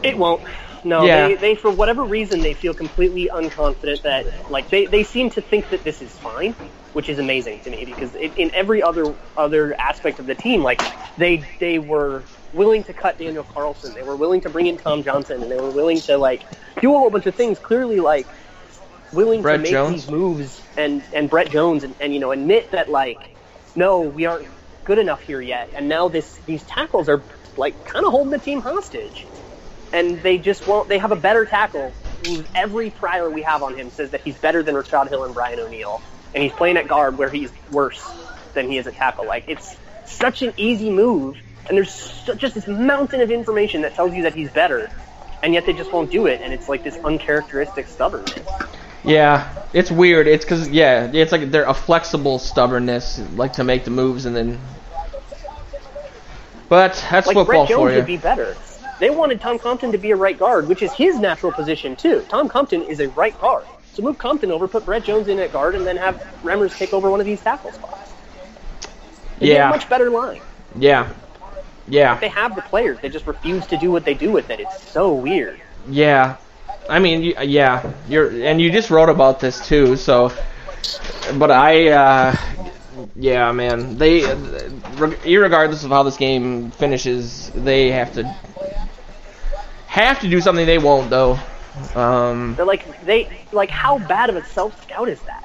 It won't. No, they for whatever reason they feel completely unconfident that like they seem to think that this is fine, which is amazing to me because in every other aspect of the team, like they were willing to cut Daniel Carlson, they were willing to bring in Tom Johnson, and they were willing to like do a whole bunch of things. Clearly, like willing to make these moves and Brett Jones and admit that like no, we aren't good enough here yet, and now these tackles are like kind of holding the team hostage. And they just won't. They have a better tackle. Every prior we have on him says that he's better than Rashad Hill and Brian O'Neill, and he's playing at guard where he's worse than he is at tackle. Like it's such an easy move, and there's just this mountain of information that tells you that he's better, and yet they just won't do it. And it's like this uncharacteristic stubbornness. Yeah, it's weird. It's because it's like they're a flexible stubbornness, like to make the moves and then. But that's like football Brett Jones for you. Would be better. They wanted Tom Compton to be a right guard, which is his natural position, too. Tom Compton is a right guard. So move Compton over, put Brett Jones in at guard, and then have Remmers take over one of these tackle spots. They get a much better line. Yeah. Like they have the players. They just refuse to do what they do with it. It's so weird. Yeah. I mean, you just wrote about this, too, so... But yeah, man. They, irregardless of how this game finishes, they have to do something. They won't, though. They're like how bad of a self-scout is that?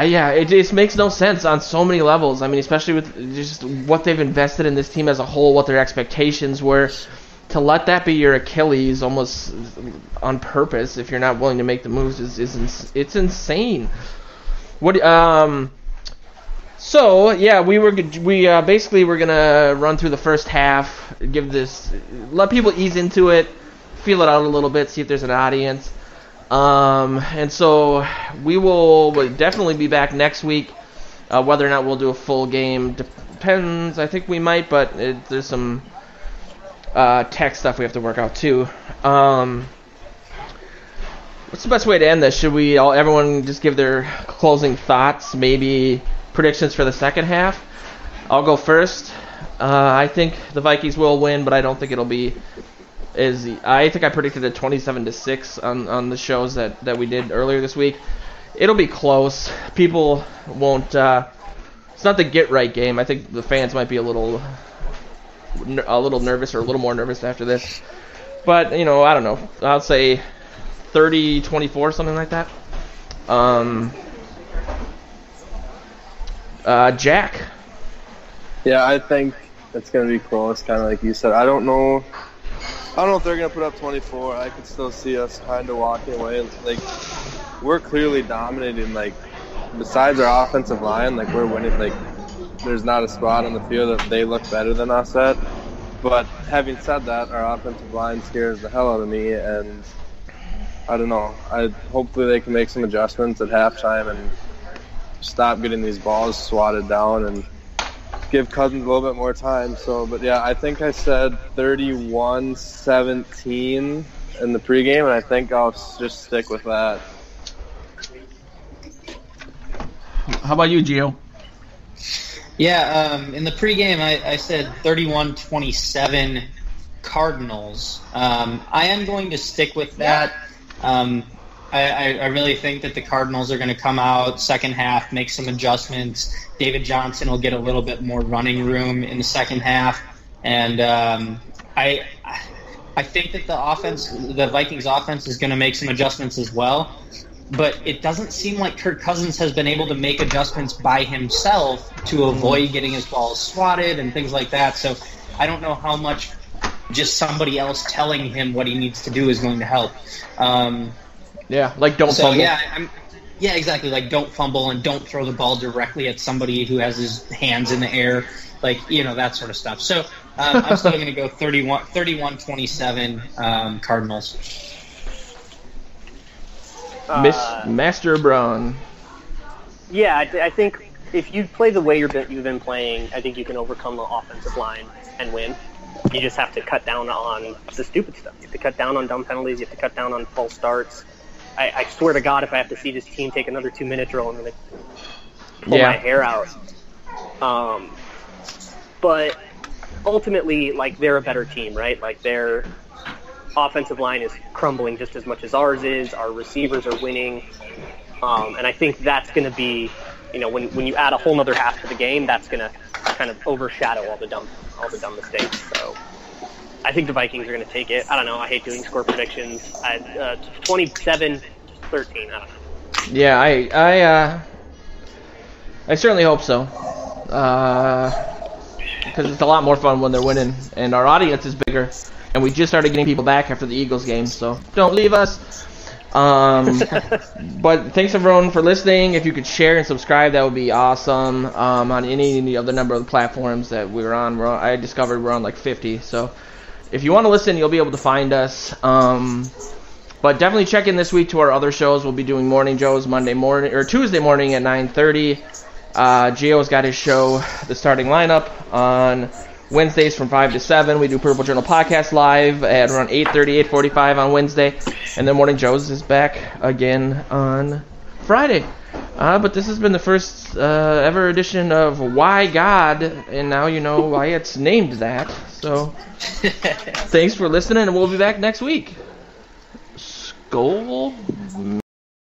It just makes no sense on so many levels. I mean, especially with just what they've invested in this team as a whole, what their expectations were. To let that be your Achilles almost on purpose, if you're not willing to make the moves, it's insane. So yeah, we basically we're gonna run through the first half, let people ease into it, feel it out a little bit, see if there's an audience, and so we will definitely be back next week. Whether or not we'll do a full game depends. I think we might, but there's some tech stuff we have to work out too. What's the best way to end this? Should everyone just give their closing thoughts, maybe predictions for the second half? I'll go first. I think the Vikings will win, but I don't think it'll be I think I predicted a 27-6 on the shows that we did earlier this week. It'll be close. People won't. It's not the get right game. I think the fans might be a little nervous or a little more nervous after this. But I don't know. I'll say 30-24, something like that. Jack. Yeah, I think it's going to be close, kind of like you said. I don't know if they're going to put up 24. I could still see us kind of walking away. Like, we're clearly dominating. Like, besides our offensive line, like, we're winning. Like, there's not a spot on the field that they look better than us at. But having said that, our offensive line scares the hell out of me, and I don't know. Hopefully they can make some adjustments at halftime and stop getting these balls swatted down and give Cousins a little bit more time. But yeah, I think I said 31-17 in the pregame, and I think I'll just stick with that. How about you, Gio? Yeah, in the pregame, I said 31-27 Cardinals. I am going to stick with that. I really think that the Cardinals are going to come out second half, make some adjustments. David Johnson will get a little bit more running room in the second half, and I think that the Vikings offense is going to make some adjustments as well. But it doesn't seem like Kirk Cousins has been able to make adjustments by himself to avoid getting his balls swatted and things like that. So I don't know how much just somebody else telling him what he needs to do is going to help. Yeah, like don't fumble. Yeah, exactly. Like don't fumble and don't throw the ball directly at somebody who has his hands in the air. Like, that sort of stuff. So I'm still going to go 31-27 Cardinals. Master Braun. Yeah, I think if you play the way you've been playing, I think you can overcome the offensive line and win. You just have to cut down on the stupid stuff. You have to cut down on dumb penalties. You have to cut down on false starts. I swear to God, if I have to see this team take another 2-minute drill, I'm going to pull my hair out. But ultimately, like, they're a better team, right? Like, their offensive line is crumbling just as much as ours is. Our receivers are winning. And I think that's going to be, when you add a whole other half to the game, that's going to kind of overshadow all the dumb mistakes. So I think the Vikings are going to take it. I don't know. I hate doing score predictions. 27-13. I don't know. Yeah, I certainly hope so. Because it's a lot more fun when they're winning, and our audience is bigger. And we just started getting people back after the Eagles game, so don't leave us. But thanks everyone for listening. If you could share and subscribe, that would be awesome. On any other number of the platforms that we're on, I discovered we're on like 50. So if you want to listen, you'll be able to find us. But definitely check in this week to our other shows. We'll be doing Morning Joe's Tuesday morning at 9:30. Gio's got his show, The Starting Lineup, on Wednesdays from 5 to 7. We do Purple Journal Podcast live at around 8:30, 8:45 on Wednesday. And then Morning Joe's is back again on Friday. But this has been the first ever edition of Why God, and now you know why it's named that. So thanks for listening, and we'll be back next week. Skol.